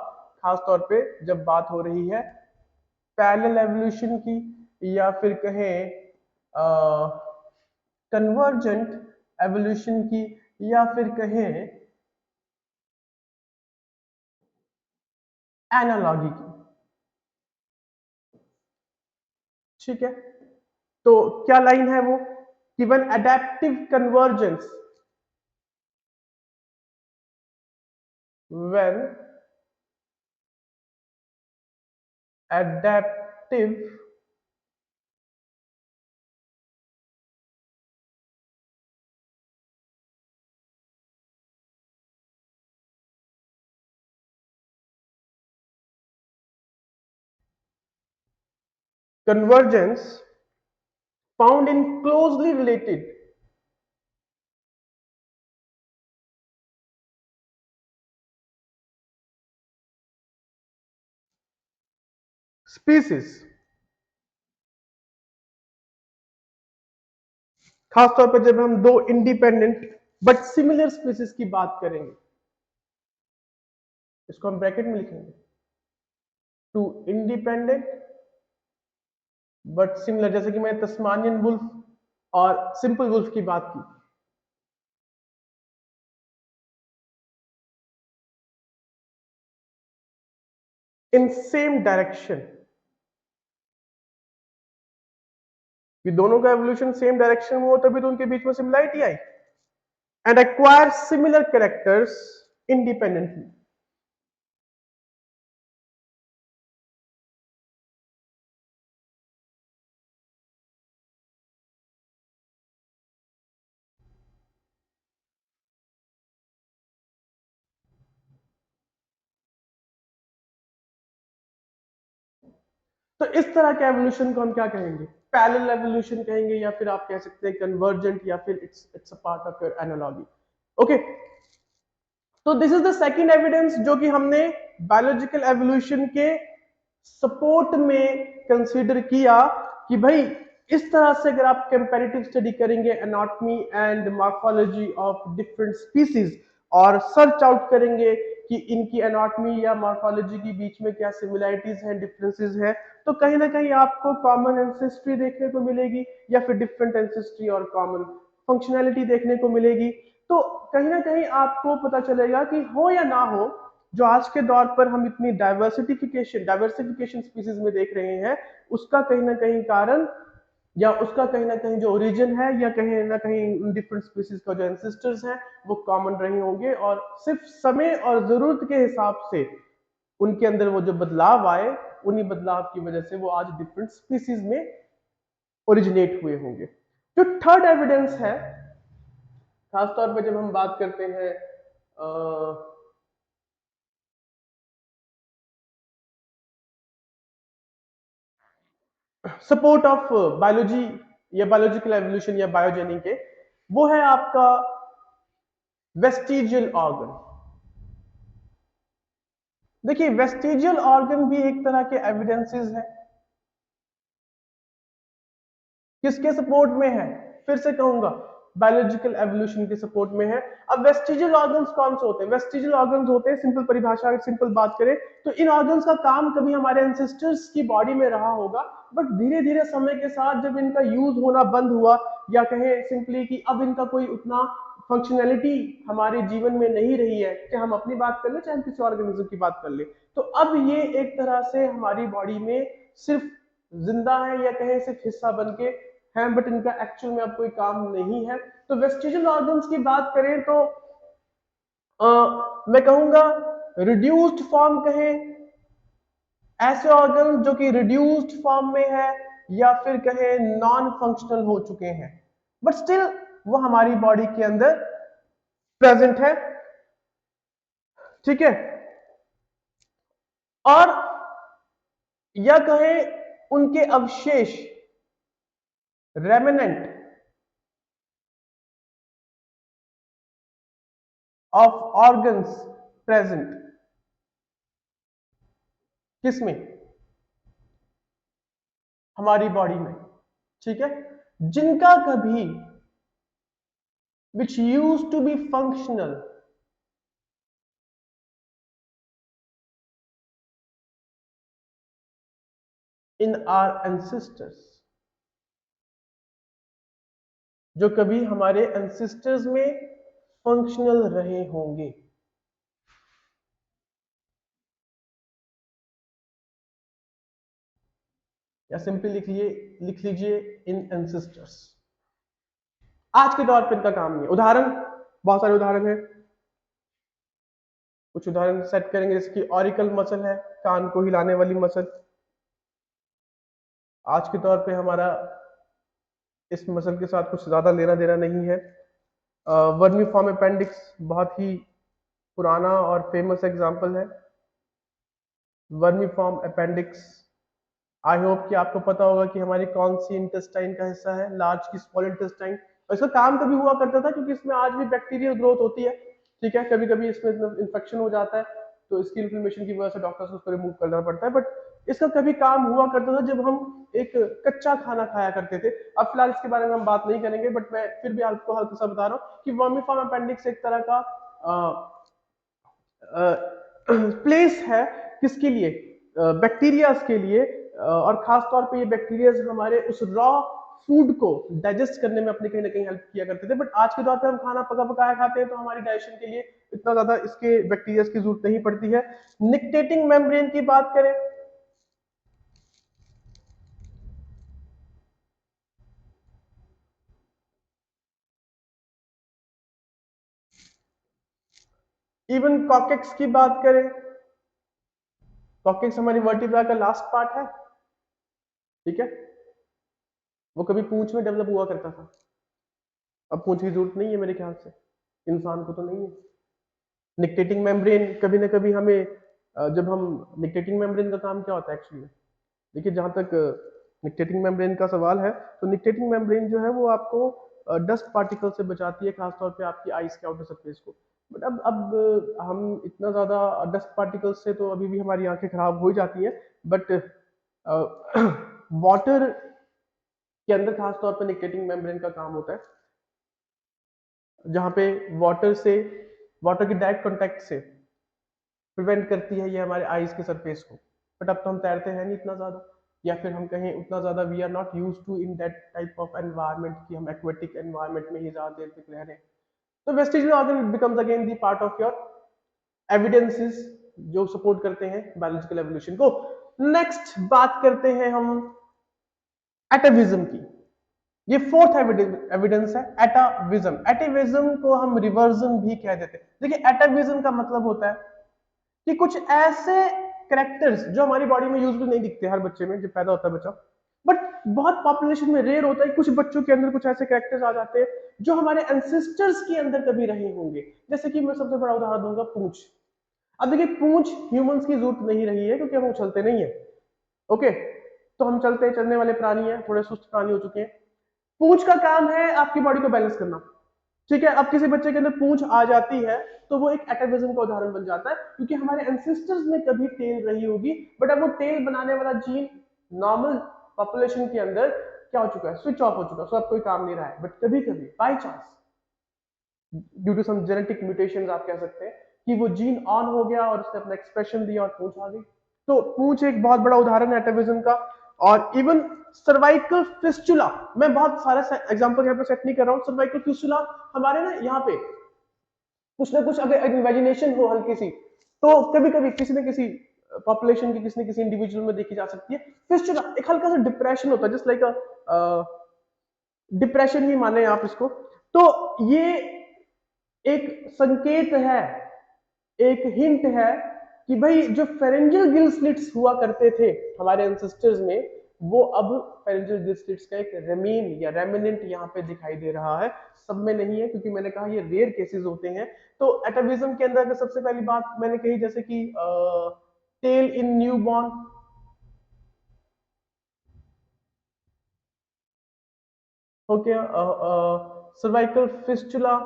खास तौर पे जब बात हो रही है पैरेलल एवोल्यूशन की, या फिर कहें कन्वर्जेंट एवोल्यूशन की, या फिर कहें एनालॉजी की। ठीक है, तो क्या लाइन है वो, कि when adaptive convergence, when adaptive convergence found in closely related species, खासतौर पर जब हम दो इंडिपेंडेंट बट सिमिलर स्पीसीज की बात करेंगे, इसको हम ब्रैकेट में लिखेंगे, टू इंडिपेंडेंट बट सिमिलर, जैसे कि मैंने तस्मानियन वुल्फ और सिंपल वुल्फ की बात की। इन सेम डायरेक्शन, कि दोनों का एवोल्यूशन सेम डायरेक्शन में हो तभी तो उनके बीच में similarity I, and acquire similar characters independently. तो इस तरह के एवोल्यूशन को हम क्या कहेंगे? पैरेलल एवोल्यूशन कहेंगे, या फिर आप कह सकते हैं कन्वर्जेंट, या फिर it's a part of your analogy. Okay, तो this is the second evidence जो कि हमने बायोलॉजिकल एवोल्यूशन के सपोर्ट में कंसीडर किया कि भाई इस तरह से अगर आप कंपैरेटिव स्टडी करेंगे anatomy and morphology of different species और सर्च आउट करेंगे कि इनकी एनाटॉमी या मॉर्फोलॉजी के बीच में क्या सिमिलरिटीज हैं, डिफरेंसेस हैं, तो कहीं ना कहीं आपको कॉमन एंसेस्ट्री देखने को मिलेगी, या फिर डिफरेंट एंसेस्ट्री और कॉमन फंक्शनैलिटी देखने को मिलेगी। तो कहीं ना कहीं आपको पता चलेगा कि हो या ना हो, जो आज के दौर पर हम इतनी डाइवर्सिफिकेशन स्पीसीज में देख रहे हैं, उसका कहीं ना कहीं कारण, या उसका कहीं ना कहीं जो ओरिजिन है, या कहीं ना कहीं डिफरेंट स्पीसीज का जो एंसेस्टर्स हैं वो कॉमन रहे होंगे, और सिर्फ समय और जरूरत के हिसाब से उनके अंदर वो जो बदलाव आए, उन्हीं बदलाव की वजह से वो आज डिफरेंट स्पीसीज में ओरिजिनेट हुए होंगे। जो थर्ड एविडेंस है, खासतौर पर जब हम बात करते हैं सपोर्ट ऑफ बायोलॉजी या बायोलॉजिकल एवोल्यूशन या बायोजेनिक के, वो है आपका वेस्टिजियल ऑर्गन। देखिए, वेस्टिजियल ऑर्गन भी एक तरह के एविडेंसेस है। किसके सपोर्ट में है? फिर से कहूंगा, बायोलॉजिकल एवोल्यूशन के सपोर्ट में है। अब वेस्टिजियल ऑर्गन्स कौन से होते हैं? वेस्टिजियल ऑर्गन्स होते हैं, सिंपल परिभाषा, सिंपल बात करें तो इन ऑर्गन्स का काम कभी हमारे एंसेस्टर्स की बॉडी में रहा होगा, बट धीरे धीरे समय के साथ जब इनका यूज होना बंद हुआ, या कहें सिंपली कि अब इनका कोई उतना फंक्शनैलिटी हमारे जीवन में नहीं रही है, चाहे हम अपनी बात कर ले चाहे हम किसी ऑर्गेनिज्म की बात कर ले, तो अब ये एक तरह से हमारी बॉडी में सिर्फ जिंदा है, या कहें सिर्फ हिस्सा बन के हैं, बट इनका एक्चुअल में अब कोई काम नहीं है। तो वेस्टिजियल ऑर्गन्स की बात करें तो मैं कहूंगा रिड्यूस्ड फॉर्म कहें, ऐसे ऑर्गन जो कि रिड्यूस्ड फॉर्म में है, या फिर कहें नॉन फंक्शनल हो चुके हैं, बट स्टिल वो हमारी बॉडी के अंदर प्रेजेंट है। ठीक है, और या कहें उनके अवशेष, रेमिनेंट ऑफ ऑर्गन्स प्रेजेंट, किसमें? हमारी बॉडी में। ठीक है, जिनका कभी which used to be functional in our ancestors, जो कभी हमारे एंसेस्टर्स में फंक्शनल रहे होंगे, या सिंपली लिख लीजिए इन एंसेस्टर्स। आज के दौर पर इनका काम नहीं है। उदाहरण, बहुत सारे उदाहरण हैं, कुछ उदाहरण सेट करेंगे, जैसे कि ऑरिकल मसल है, कान को हिलाने वाली मसल। आज के तौर पे हमारा इस मसल के साथ कुछ ज्यादा लेना देना नहीं है। वर्मीफॉर्म अपेंडिक्स बहुत ही पुराना और फेमस एग्जाम्पल है। वर्मीफॉर्म अपेंडिक्स, आई होप कि आपको पता होगा कि हमारी कौन सी इंटेस्टाइन का हिस्सा है, लार्ज की स्मॉल इंटेस्टाइन। और इसका काम कभी हुआ करता था क्योंकि इसमें आज भी बैक्टीरियल ग्रोथ होती है। ठीक है, कभी कभी इसमें इन्फेक्शन हो जाता है, तो इसकी इन्फ्लेमेशन की वजह से डॉक्टर्स को उसको रिमूव करना पड़ता है, बट इसका कभी काम हुआ करता था जब हम एक कच्चा खाना खाया करते थे। अब फिलहाल इसके बारे में हम बात नहीं करेंगे, बट मैं फिर भी आपको हल्का सा बता रहा हूँ कि वर्मीफॉर्म अपेंडिक्स एक तरह का प्लेस है, किसके लिए? बैक्टीरियाज के लिए। और खास तौर पे ये बैक्टीरियाज हमारे उस रॉ फूड को डाइजेस्ट करने में अपने कहीं ना कहीं हेल्प किया करते थे, बट आज के दौर पे हम खाना पका पकाया खाते हैं, तो हमारी डाइजेशन के लिए इतना ज्यादा इसके बैक्टीरिया की जरूरत नहीं पड़ती है। निक्टेटिंग मेम्ब्रेन की बात करें, इवन कॉकेक्स की बात करें, कॉकेक्स हमारी वर्टिब्रा का लास्ट पार्ट है, ठीक है। वो कभी पूंछ में डेवलप हुआ करता था, अब पूंछ की जरूरत नहीं है मेरे ख्याल से, इंसान को तो नहीं है। निक्टेटिंग मेम्ब्रेन कभी ना कभी हमें जब हम निक्टेटिंग मेम्ब्रेन का काम क्या होता है एक्चुअली, देखिए जहां तक निक्टेटिंग मेम्ब्रेन का सवाल है, तो निक्टेटिंग मेम्ब्रेन जो है वो आपको डस्ट पार्टिकल से बचाती है, खासतौर पे आपकी आइस के आउटर सरफेस को। बट अब हम इतना ज्यादा डस्ट पार्टिकल से तो अभी भी हमारी आंखें खराब हो ही जाती हैं, बट वाटर के अंदर खासतौर पे निक्टेटिंग मेम्ब्रेन का काम होता है, जहां पे वाटर से, वाटर के डायरेक्ट कांटेक्ट से प्रिवेंट करती है ये हमारे आईज के सरफेस को। बट अब तो हम तैरते हैं नहीं इतना ज्यादा, या फिर हम कहीं उतना ज्यादा we are not use to in that type of environment कि हम एक्वेटिक एनवायरनमेंट में ही ज्यादा देर तक रह रहे हैं। तो vestigial organ becomes again the part of your evidences जो सपोर्ट करते हैं बायोलॉजिकल एवोल्यूशन को। नेक्स्ट बात करते हैं हम एटाविज्म की। ये फोर्थ एविडेंस है एटाविज्म। एटाविज्म को हम रिवर्जन भी कह देते हैं। देखिए एटाविज्म का मतलब होता है कि कुछ ऐसे करेक्टर्स जो हमारी बॉडी में यूजुअली नहीं दिखते हर बच्चे में जब पैदा होता है बच्चा, बट बहुत पॉपुलेशन में रेयर होता है, कुछ बच्चों के अंदर कुछ ऐसे करेक्टर्स आ जाते हैं जो हमारे एंसेस्टर्स के अंदर कभी रहे होंगे। जैसे कि मैं सबसे बड़ा उदाहरण दूंगा पूंछ। अब देखिए पूंछ ह्यूमंस की जरूरत नहीं रही है क्योंकि हम उछलते नहीं है, ओके, तो हम चलते चलने वाले प्राणी हैं, थोड़े सुस्त प्राणी हो चुके हैं। पूंछ का काम है आपकी बॉडी को बैलेंस करना, ठीक है। अब किसी बच्चे के अंदर पूंछ आ जाती है तो वो एक एटाविज्म का उदाहरण बन जाता है, क्योंकि हमारे एंसेस्टर्स में कभी टेल रही होगी, बट अब वो टेल बनाने वाला जीन नॉर्मल पॉपुलेशन के अंदर क्या हो चुका है, स्विच ऑफ हो चुका है, सो अब कोई काम नहीं रहा है। बट कभी कभी by chance due to some genetic mutation आप कह सकते हैं कि वो जीन ऑन हो गया और उसने अपना एक्सप्रेशन दिया और पूंछ आ गई। तो पूंछ एक बहुत बड़ा उदाहरण है एटाविज्म का। और इवन सर्वाइकल फिस्टुला, मैं बहुत सारे एग्जांपल यहाँ पे सेट नहीं कर रहा हूँ। सर्वाइकल फिस्टुला हमारे ना यहाँ पे कुछ ना कुछ अगर इमेजिनेशन हो हल्की सी, तो कभी कभी किसी न किसी पॉपुलेशन की किसी न किसी इंडिविजुअल में देखी जा सकती है। फिस्टुला एक हल्का सा डिप्रेशन होता है, जस्ट लाइक डिप्रेशन ही माने आप इसको। तो ये एक संकेत है, एक हिंट है कि भाई जो फेरेंजियल गिल स्लिट्स हुआ करते थे हमारे एंसेस्टर्स में, वो अब फेरेंजियल गिल स्लिट्स का एक रेमीन या रेमिनेंट यहाँ पे दिखाई दे रहा है। सब में नहीं है क्योंकि मैंने कहा ये रेयर केसेस होते हैं। तो एटाविज्म के अंदर सबसे पहली बात मैंने कही जैसे कि tail in newborn, okay, cervical fistula,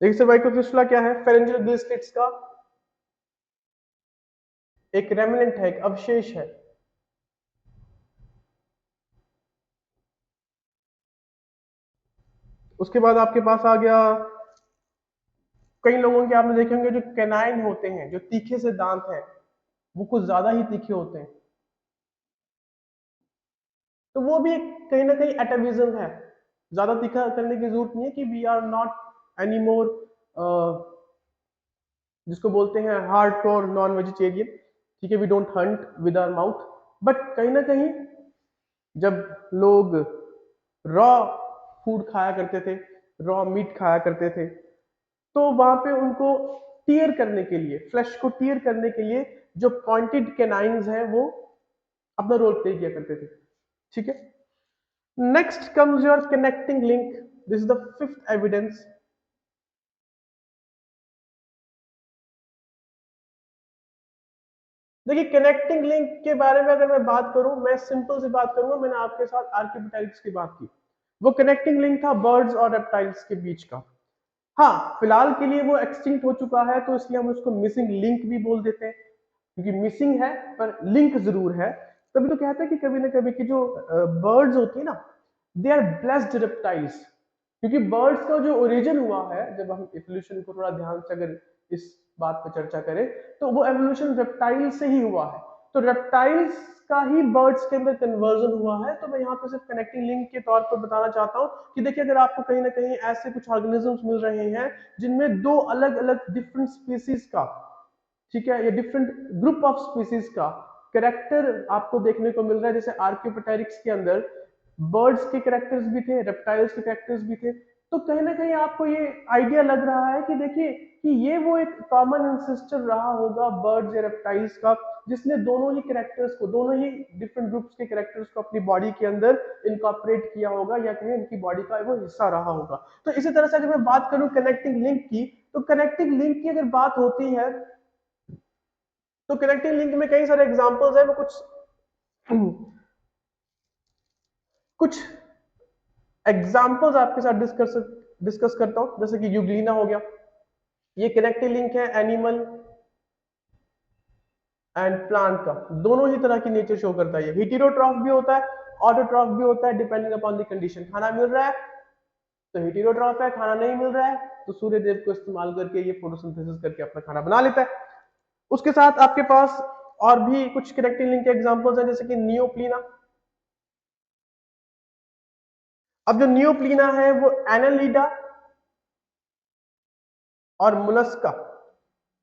देखिए सर्वाइकल फिस्टुला क्या है, फेरेंजियल गिल स्लिट्स का एक रेमिनेंट है, एक अवशेष है। उसके बाद आपके पास आ गया, कई लोगों के आपने देखे होंगे जो कैनाइन होते हैं, जो तीखे से दांत हैं, वो कुछ ज्यादा ही तीखे होते हैं, तो वो भी कहीं ना कहीं एटाविज्म है। ज्यादा तीखा करने की जरूरत नहीं है कि we are not any more, जिसको बोलते हैं हार्डकोर नॉन वेजिटेरियन, ठीक है, we don't hunt with our mouth. But कहीं ना कहीं जब लोग रॉ फूड खाया करते थे, रॉ मीट खाया करते थे, तो वहां पे उनको टीयर करने के लिए, फ्लैश को टीयर करने के लिए जो पॉइंटेड कैनाइन्स हैं वो अपना रोल प्ले किया करते थे, ठीक है। Next comes your connecting link, this is the fifth evidence. देखिए कनेक्टिंग लिंक के बारे में अगर मैं बात करूं, मैं सिंपल सी बात करूंगा, मैंने आपके साथ आर्किपिटेलिक्स की बात की, वो कनेक्टिंग लिंक था बर्ड्स और रेप्टाइल्स के बीच का। हाँ फिलहाल के लिए वो एक्सटिंक्ट हो चुका है, तो इसलिए हम उसको मिसिंग लिंक भी बोल देते हैं, क्योंकि मिसिंग है पर लिंक जरूर है। तभी तो कहते हैं कि कभी ना कभी की जो बर्ड्स होती है ना, दे आर ब्लेस्ड रेप्टाइल्स, क्योंकि बर्ड्स का जो ओरिजिन हुआ है, जब हम इवोल्यूशन को थोड़ा ध्यान से अगर इस बात पर चर्चा करें, तो वो एवोल्यूशन रेप्टाइल से ही हुआ है। तो रेप्टाइल्स का ही बर्ड्स के अंदर कन्वर्जन हुआ है। तो मैं यहाँ पे सिर्फ कनेक्टिंग लिंक के तौर पर बताना चाहता हूँ कि देखिए, अगर आपको कहीं ना कहीं ऐसे कुछ ऑर्गेनिजम्स मिल रहे हैं जिनमें दो अलग अलग डिफरेंट स्पीसीज का, ठीक है, या डिफरेंट ग्रुप ऑफ स्पीसीज का कैरेक्टर आपको देखने को मिल रहा है, जैसे आर्कियोपेटेरिक्स के अंदर बर्ड्स के कैरेक्टर्स भी थे, रेप्टाइल्स के कैरेक्टर्स भी थे, तो कहीं ना कहीं आपको ये आइडिया लग रहा है कि देखिए कि ये वो एक कॉमन एंसेस्टर रहा होगा बर्ड्स या रेप्टाइल्स का, जिसने दोनों ही कैरेक्टर्स को, दोनों ही डिफरेंट ग्रुप्स के कैरेक्टर्स को अपनी बॉडी के अंदर इनकॉर्पोरेट किया होगा, या कहीं इनकी बॉडी का वो हिस्सा रहा होगा। तो इसी तरह से अगर मैं बात करूं कनेक्टिंग लिंक की, तो कनेक्टिंग लिंक की अगर बात होती है तो कनेक्टिंग लिंक में कई सारे एग्जांपल्स हैं। मैं कुछ एग्जांपल्स आपके साथ डिस्कस करता हूं, जैसे कि यूग्लिना हो गया। ये कनेक्टिंग लिंक है एनिमल एंड प्लांट का, दोनों ही तरह की नेचर शो करता है। हेटेरोट्रॉफ भी होता है, ऑटोट्रॉफ भी होता है, डिपेंडिंग अपॉन द कंडीशन। खाना मिल रहा है तो हेटेरोट्रॉफ है, खाना नहीं मिल रहा है तो सूर्य देव को इस्तेमाल करके ये फोटोसिंथेसिस करके अपना खाना बना लेता है। उसके साथ आपके पास और भी कुछ कनेक्टिंग लिंक के एग्जांपल्स हैं, जैसे कि नियोप्लीना। अब जो नियोप्लीना है वो एनालिडा और मुलस्का।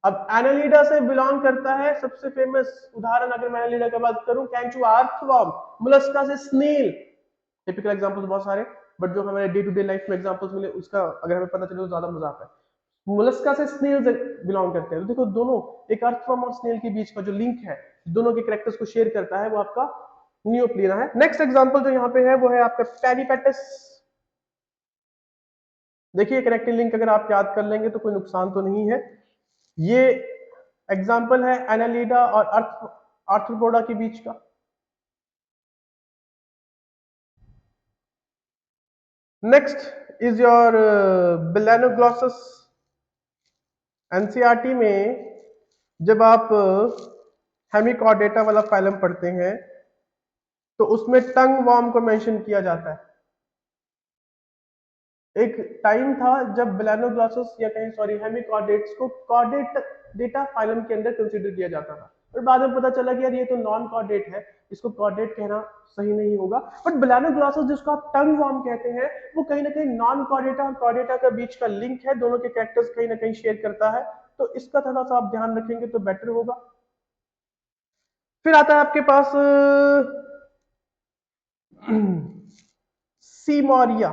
अब एनालिडा से बिलोंग करता है, सबसे फेमस उदाहरण अगर मैं एनालिडा की बात करूं, कैंचू अर्थवर्म, मुलस्का से स्नेल। टिपिकल एग्जांपल्स बहुत सारे, बट जो हमारे डे टू डे लाइफ में एग्जांपल्स मिले उसका अगर हमें पता चले तो ज्यादा मजा आता है। मुलस्का से स्नेल बिलोंग करते हैं। तो देखो, दोनों एक अर्थवर्म और स्नेल के बीच का जो लिंक है, दोनों के कैरेक्टर्स को शेयर करता है, वो आपका नियोप्लीना है। नेक्स्ट एग्जांपल जो यहाँ पे है वो है आपका पेरिपेटस। देखिए, कनेक्टिंग लिंक अगर आप याद कर लेंगे तो कोई नुकसान तो नहीं है। ये एग्जाम्पल है एनालिडा और आर्थ्रोपोडा के बीच का। Next is your Balanoglossus. NCERT में जब आप हेमिकॉर्डेटा वाला फाइलम पढ़ते हैं तो उसमें टंग वॉर्म को मेंशन किया जाता है। एक टाइम था जब बेलेनोग्लॉसस या कहीं सॉरी हेमिकॉर्डेट्स को कॉर्डेट डेटा फाइलम के अंदर कंसीडर किया जाता था, और बाद में पता चला कि यार ये तो नॉन कॉर्डेट है, इसको कॉर्डेट कहना सही नहीं होगा। बट बेलेनोग्लॉसस जिसको आप टंग वॉर्म कहते हैं, वो कहीं ना कहीं नॉन कॉर्डेटा और कॉर्डेटा का बीच का लिंक है, दोनों के कैरेक्टर्स कहीं ना कहीं शेयर करता है। तो इसका थोड़ा सा आप ध्यान रखेंगे तो बेटर होगा। फिर आता है आपके पास सीमोरिया,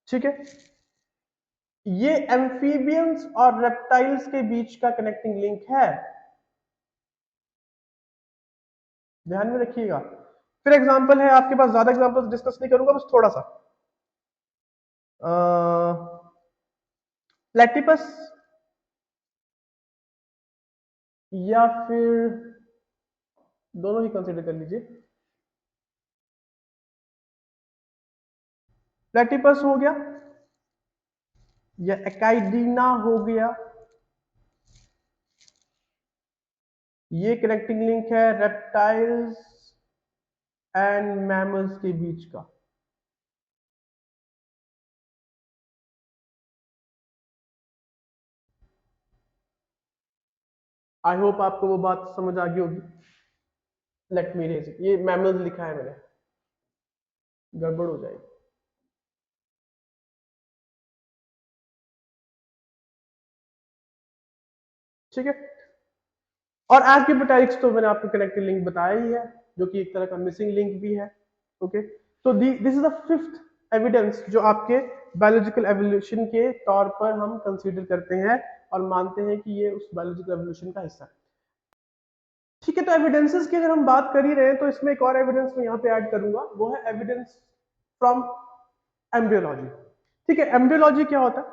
ठीक है। ये एम्फीबियंस और रेप्टाइल्स के बीच का कनेक्टिंग लिंक है, ध्यान में रखिएगा। फिर एग्जांपल है आपके पास, ज्यादा एग्जांपल्स डिस्कस नहीं करूंगा, बस थोड़ा सा प्लेटिपस या फिर दोनों ही कंसीडर कर लीजिए। प्लेटिपस हो गया या एकाइडीना हो गया, ये कनेक्टिंग लिंक है रेप्टाइल्स एंड मैमल्स के बीच का। आई होप आपको वो बात समझ आ गई होगी। लेट मी रेज, ये मैमल्स लिखा है मैंने, गड़बड़ हो जाएगी। ठीक है, और आर्कियोपेटाइक्स तो मैंने आपको कनेक्टिंग लिंक बताया ही है, जो कि एक तरह का मिसिंग लिंक भी है। ओके, तो this is the fifth evidence जो आपके बायोलॉजिकल एवोल्यूशन के तौर पर हम कंसीडर करते हैं और मानते हैं कि ये उस बायोलॉजिकल एवोल्यूशन का हिस्सा है। ठीक है, तो एविडेंसेस की अगर हम बात कर ही रहे हैं तो इसमें एक और एविडेंस मैं यहाँ पे ऐड करूंगा, वो है एविडेंस फ्रॉम एम्ब्रियोलॉजी। ठीक है, एम्ब्रियोलॉजी क्या होता है?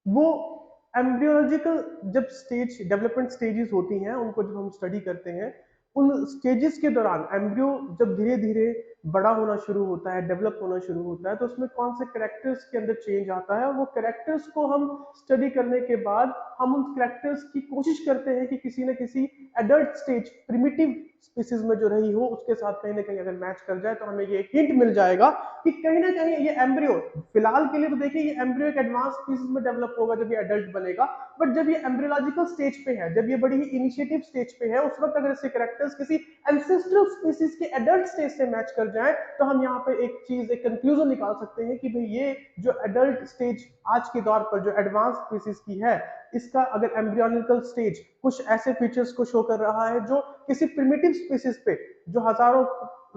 वो एम्ब्रियोलॉजिकल जब स्टेज डेवलपमेंट स्टेजेस होती हैं, उनको जब हम स्टडी करते हैं, उन स्टेजेस के दौरान एम्ब्रियो जब धीरे धीरे बड़ा होना शुरू होता है, डेवलप होना शुरू होता है, तो उसमें कौन से कैरेक्टर्स के अंदर चेंज आता है, और वो कैरेक्टर्स को हम स्टडी करने के बाद हम उन कैरेक्टर्स की कोशिश करते हैं कि किसी न किसी एडल्ट स्टेज प्रिमिटिव स्पीसीज में जो रही हो उसके साथ कहीं ना कहीं अगर मैच कर जाए तो हमें ये हिंट मिल जाएगा कि कहीं ना कहीं ये एम्ब्रियो, फिलहाल के लिए तो देखिए ये एम्ब्रियो एक एडवांस स्पीसीज में डेवलप होगा जब ये एडल्ट बनेगा, बट जब ये एम्ब्रियोलॉजिकल स्टेज पे है, जब ये बड़ी ही इनिशिएटिव स्टेज पे है, उस वक्त अगर इसके कैरेक्टर्स किसी एंसेस्ट्रल स्पीसीज के एडल्ट स्टेज से मैच कर जाए तो हम यहाँ पे एक चीज, एक कंक्लूजन निकाल सकते हैं कि भाई ये जो एडल्ट स्टेज आज के दौर पर जो एडवांस स्पीसीज की है, इसका अगर एम्ब्रियोनिकल स्टेज कुछ ऐसे फीचर्स को शो कर रहा है जो किसी प्रिमिटिव स्पीसीज पे जो हजारों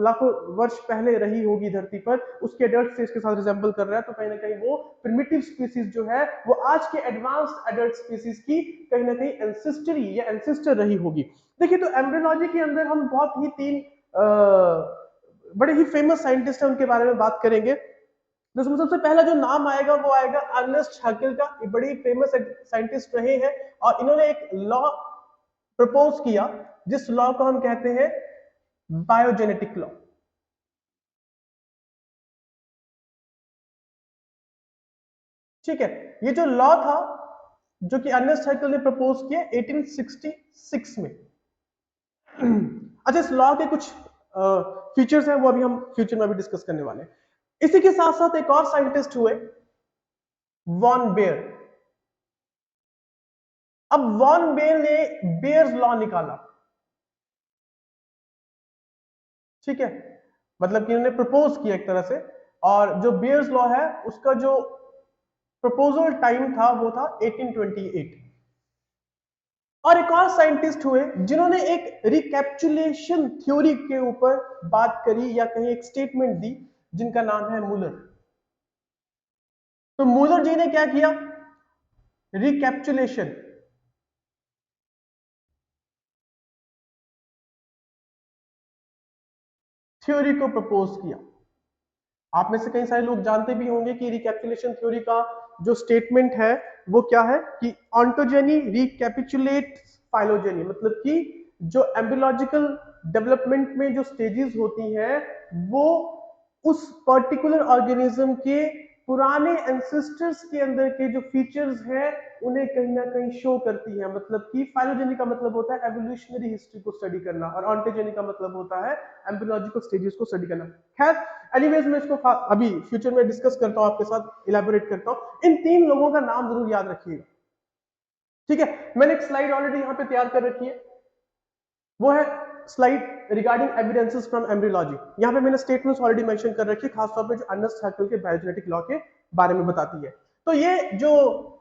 लाखों वर्ष पहले रही होगी धरती पर, उसके एडल्ट स्टेज के साथ रिजेंबल कर रहा है, तो कहीं ना कहीं वो प्रिमिटिव स्पीसीज जो है वो आज के एडवांस्ड एडल्ट स्पीसीज की कहीं ना कहीं एंसेस्टरी या एंसेस्टर रही होगी। देखिए, तो एम्ब्रियोलॉजी के अंदर हम बहुत ही तीन बड़े ही फेमस साइंटिस्ट हैं, उनके बारे में बात करेंगे। जिसमें सबसे पहला जो नाम आएगा वो आएगा अर्नेस्ट हैकेल का। ये बड़ी फेमस साइंटिस्ट रहे हैं और इन्होंने एक लॉ प्रपोज किया जिस लॉ को हम कहते हैं बायोजेनेटिक लॉ। ठीक है, ये जो लॉ था जो कि अर्नेस्ट हैकेल ने प्रपोज किया 1866 में। अच्छा, इस लॉ के कुछ फीचर्स हैं, वो अभी हम फ्यूचर में भी डिस्कस करने वाले हैं। इसी के साथ साथ एक और साइंटिस्ट हुए, वॉन बेयर। अब वॉन बेयर ने बेयर्स लॉ निकाला। ठीक है, मतलब कि उन्होंने प्रपोज किया एक तरह से, और जो बेयर्स लॉ है उसका जो प्रपोजल टाइम था वो था 1828। और एक और साइंटिस्ट हुए जिन्होंने एक रिकैप्चुलेशन थ्योरी के ऊपर बात करी या कहीं एक स्टेटमेंट दी, जिनका नाम है मूलर। तो मूलर जी ने क्या किया, रिकैप्चुलेशन थ्योरी को प्रपोज किया। आप में से कई सारे लोग जानते भी होंगे कि रिकैप्चुलेशन थ्योरी का जो स्टेटमेंट है वो क्या है कि ऑन्टोजेनी रिकैपिचुलेट फाइलोजेनी, मतलब कि जो एम्ब्रियोलॉजिकल डेवलपमेंट में जो स्टेजेस होती हैं वो उस पर्टिकुलर ऑर्गेनिज्म के पुराने एंसेस्टर्स के अंदर के जो फीचर्स हैं उन्हें कहीं ना कहीं शो करती है। मतलब कि फाइलोजेनी का मतलब होता है एवोल्यूशनरी हिस्ट्री को स्टडी करना और ऑन्टोजेनी का मतलब होता है एम्ब्रियोलॉजिकल स्टेजेस को स्टडी करना। खैर, एनीवेज मैं इसको अभी फ्यूचर में डिस्कस करता हूं, आपके साथ इलेबोरेट करता हूं। इन तीन लोगों का नाम जरूर याद रखिएगा। ठीक है, मैंने एक स्लाइड ऑलरेडी यहां पे तैयार कर रखी है, वो है slide regarding evidences from embryology. यहां पे मैंने स्टेटमेंट्स ऑलरेडी मेंशन कर रखी है, खासतौर पे जो अर्नेस्ट हैकेल के बायोजेनेटिक लॉ के बारे में बताती है। तो ये जो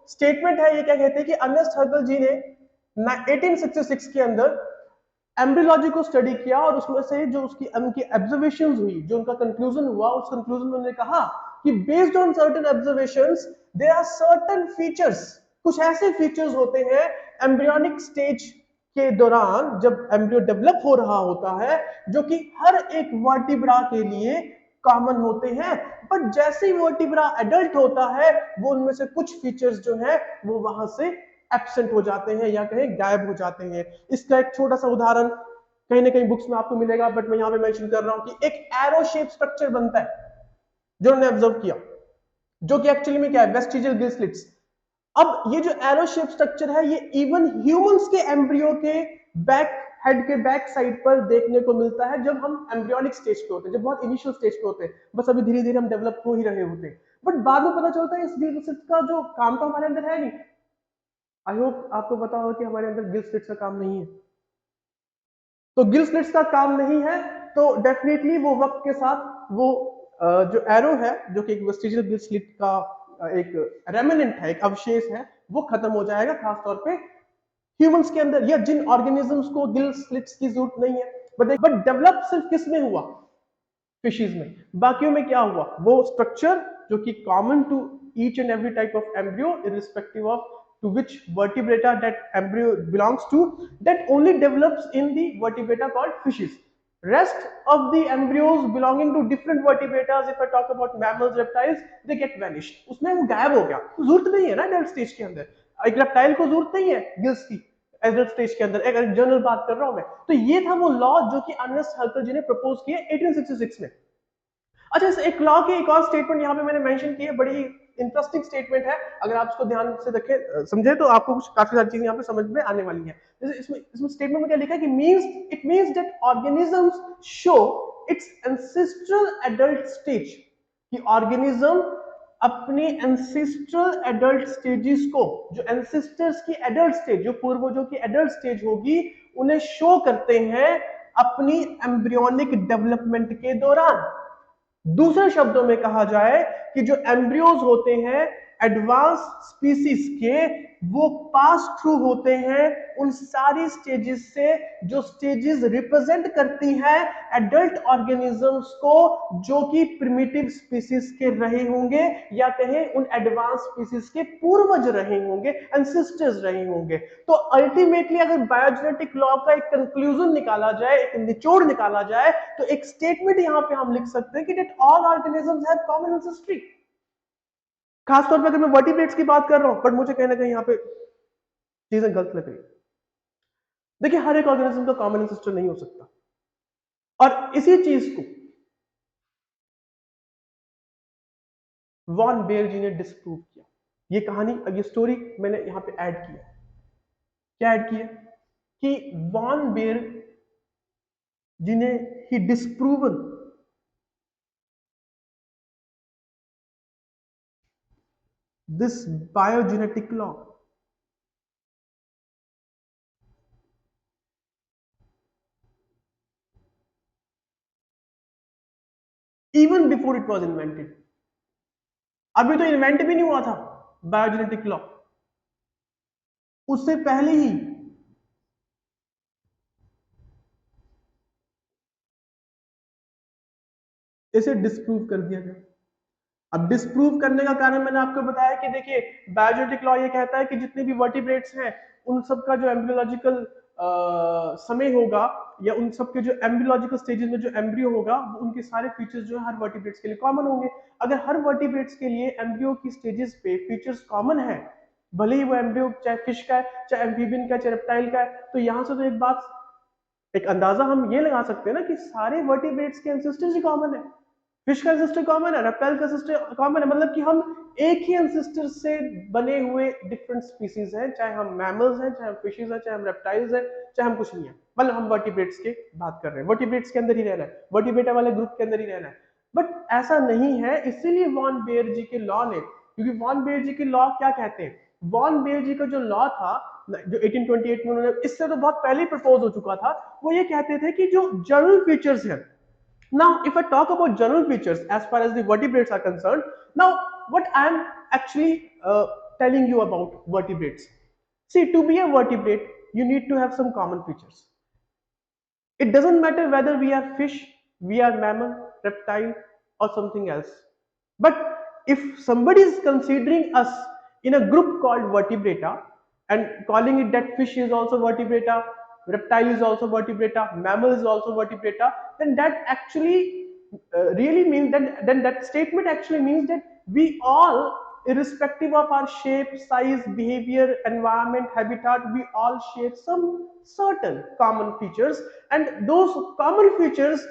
स्टेटमेंट है ये क्या कहते हैं कि अर्नेस्ट हैकेल जी ने 1866 के अंदर एम्ब्रियोलॉजी को स्टडी किया और उसमें से जो उसकी उनकी ऑब्जर्वेशंस हुई, जो उनका कंक्लूजन हुआ, उस कंक्लूजन में उन्होंने कहा कि based on certain observations there are certain features, कुछ ऐसे फीचर्स होते हैं एम्ब्रियोनिक स्टेज के दौरान जब एम्ब्रियो डेवलप हो रहा होता है जो कि हर एक वर्टिब्रा के लिए कॉमन होते हैं, बट जैसे ही वर्टिब्रा एडल्ट होता है वो उनमें से कुछ फीचर्स जो है वो वहां से एब्सेंट हो जाते हैं या कहीं गायब हो जाते हैं। इसका एक छोटा सा उदाहरण कहीं ना कहीं बुक्स में आपको मिलेगा, बट मैं यहां पे मेंशन कर रहा हूं कि एक एरो शेप स्ट्रक्चर बनता है जो उन्होंने ऑब्जर्व किया, जो कि एक्चुअली में क्या है, वेस्टिजियल गिल स्लिट्स। अब ये जो एरो शेप स्ट्रक्चर है ये इवन ह्यूमंस के एम्ब्रियो के बैक हेड के बैक साइड पर देखने को मिलता है जब हम एम्ब्रियोनिक स्टेज पे होते हैं, जब बहुत इनिशियल स्टेज पे होते हैं, बस अभी धीरे धीरे हम डेवलप हो ही रहे होते हैं, बट बाद में पता चलता है इस गिल स्लिट्स का जो काम तो हमारे अंदर है नहीं। आई होप आपको पता होगा कि हमारे अंदर गिल स्लिट्स का काम नहीं है। तो गिल स्लिट्स का काम नहीं है तो डेफिनेटली वो वक्त के साथ वो जो एरो है जो कि एक वेस्टिजियल गिल स्लिट का एक रेमिनेंट है, एक अवशेष है, वो खत्म हो जाएगा, खासतौर पे ह्यूमंस के अंदर या जिन ऑर्गेनिजम्स को गिल स्लिट्स की जरूरत नहीं है। बट डेवलप सिर्फ किस में हुआ, फिशेज में। बाकियों में क्या हुआ, वो स्ट्रक्चर जो कि common to each and every type of embryo irrespective of to which vertebrata that embryo belongs to, that only develops in the vertebrata called fishes. Rest of the embryos belonging to different vertebrata, if I talk about mammals, reptiles, they get vanished. उसमें वो गायब हो गया, जरूरत नहीं है ना adult stage के अंदर, एक रेप्टाइल को जरूरत नहीं है गिल्स की एडल्ट स्टेज के अंदर, एक जनरल बात कर रहा हूं मैं। तो ये था वो लॉ जो कि अर्नेस्ट हैकेल जी ने प्रपोज किया 1866 में। अच्छा, इस एक लॉ की एक और स्टेटमेंट यहाँ पे मैंने मेंशन की है, बड़ी इंटरेस्टिंग स्टेटमेंट है, अगर आप इसको ध्यान से देखें समझे तो आपको कुछ काफी सारी चीजें यहाँ पे समझ में आने वाली है। जैसे इसमें स्टेटमेंट में क्या लिखा है कि it means that organisms show it's ancestral adult stage, कि ऑर्गेनिज्म अपने एंसेस्ट्रल एडल्ट स्टेजेस को, जो एंसेस्टर्स की एडल्ट स्टेज, जो पूर्वजों की एडल्ट स्टेज होगी, उन्हें शो करते हैं अपनी एम्ब्रियोनिक डेवलपमेंट के दौरान। दूसरे शब्दों में कहा जाए कि जो एम्ब्रियोज होते हैं एडवांस स्पीसीज के, वो पास थ्रू होते हैं उन सारी स्टेजेस से जो स्टेजेस रिप्रेजेंट करती हैं एडल्ट ऑर्गेनिजम्स को, जो कि प्रिमिटिव स्पीसीज के रहे होंगे, या कहें उन एडवांस स्पीसीज के पूर्वज रहे होंगे, एंसेस्टर्स रहे होंगे। तो अल्टीमेटली अगर बायोजेनेटिक लॉ का एक कंक्लूजन निकाला जाए, एक निचोड़ निकाला जाए, तो एक स्टेटमेंट यहां पे हम लिख सकते हैं कि that all organisms have common ancestry. खासतौर पर अगर मैं वर्टिब्रेट्स की बात कर रहा हूं, बट मुझे कहीं ना कहीं यहां पे चीजें गलत लग रही। देखिए हर एक ऑर्गेनिज्म का कॉमन एंसेस्टर नहीं हो सकता, और इसी चीज को वॉन बेयर जी ने डिस्प्रूव किया। ये कहानी, ये स्टोरी मैंने यहां पे ऐड किया। क्या ऐड किया कि वॉन बेयर जी ने ही डिस्प्रूवन this biogenetic law, even before it was invented। अभी तो इन्वेंट भी नहीं हुआ था बायोजेनेटिक लॉ, उससे पहले ही इसे डिस्प्रूव कर दिया गया। अब डिस्प्रूव करने का कारण मैंने आपको बताया कि देखिए बायोजेनेटिक लॉ ये कहता है कि जितने भी वर्टिब्रेट्स हैं उन सब का जो एम्ब्रियोलॉजिकल समय होगा, या उन सब के जो एम्ब्रियोलॉजिकल स्टेजेस में जो एम्ब्रियो होगा, उनके सारे फीचर्स जो है हर वर्टिब्रेट्स के लिए कॉमन होंगे। अगर हर वर्टिब्रेट्स के लिए एम्ब्रियो की स्टेजेस पे फीचर्स कॉमन है, भले ही वो एम्ब्रियो चाहे फिश का है, चाहे एम्फीबियन का है, चाहे रेप्टाइल का है, तो यहां से तो एक बात, एक अंदाजा हम ये लगा सकते हैं ना कि सारे वर्टिब्रेट्स के एंसेस्टर्स ही कॉमन है। फिश का एंसेस्टर कॉमन है, रेप्टाइल का एंसेस्टर कॉमन है, मतलब कि हम एक ही एंसेस्टर से बने हुए डिफरेंट स्पीसीज हैं, चाहे हम मैमल्स हैं, चाहे हम फिशेज हैं, चाहे हम रेप्टाइल्स हैं, चाहे हम कुछ नहीं है, मतलब हम वर्टिब्रेट्स की बात कर रहे हैं, वर्टिब्रेट्स के अंदर ही रहना है, वर्टिब्रेटा वाले ग्रुप के अंदर ही रहना है। बट ऐसा नहीं है, इसीलिए वॉन बेयर जी के लॉ ने, क्योंकि वॉन बेयर जी के लॉ क्या कहते हैं, वॉन बेयर जी का जो लॉ था जो 1828 में उन्होंने, इससे तो बहुत पहले ही प्रपोज हो चुका था, वो ये कहते थे कि जो जनरल फीचर्स हैं, now if I talk about general features as far as the vertebrates are concerned, now what I am actually telling you about vertebrates, see, to be a vertebrate you need to have some common features. It doesn't matter whether we are fish, we are mammal, reptile or something else, but if somebody is considering us in a group called vertebrata and calling it that fish is also vertebrata, reptile is also vertebrata, mammal is also vertebrata, then that actually really means that, then that statement actually means that we all, irrespective of our shape, size, behavior, environment, habitat, we all share some certain common features, and those common features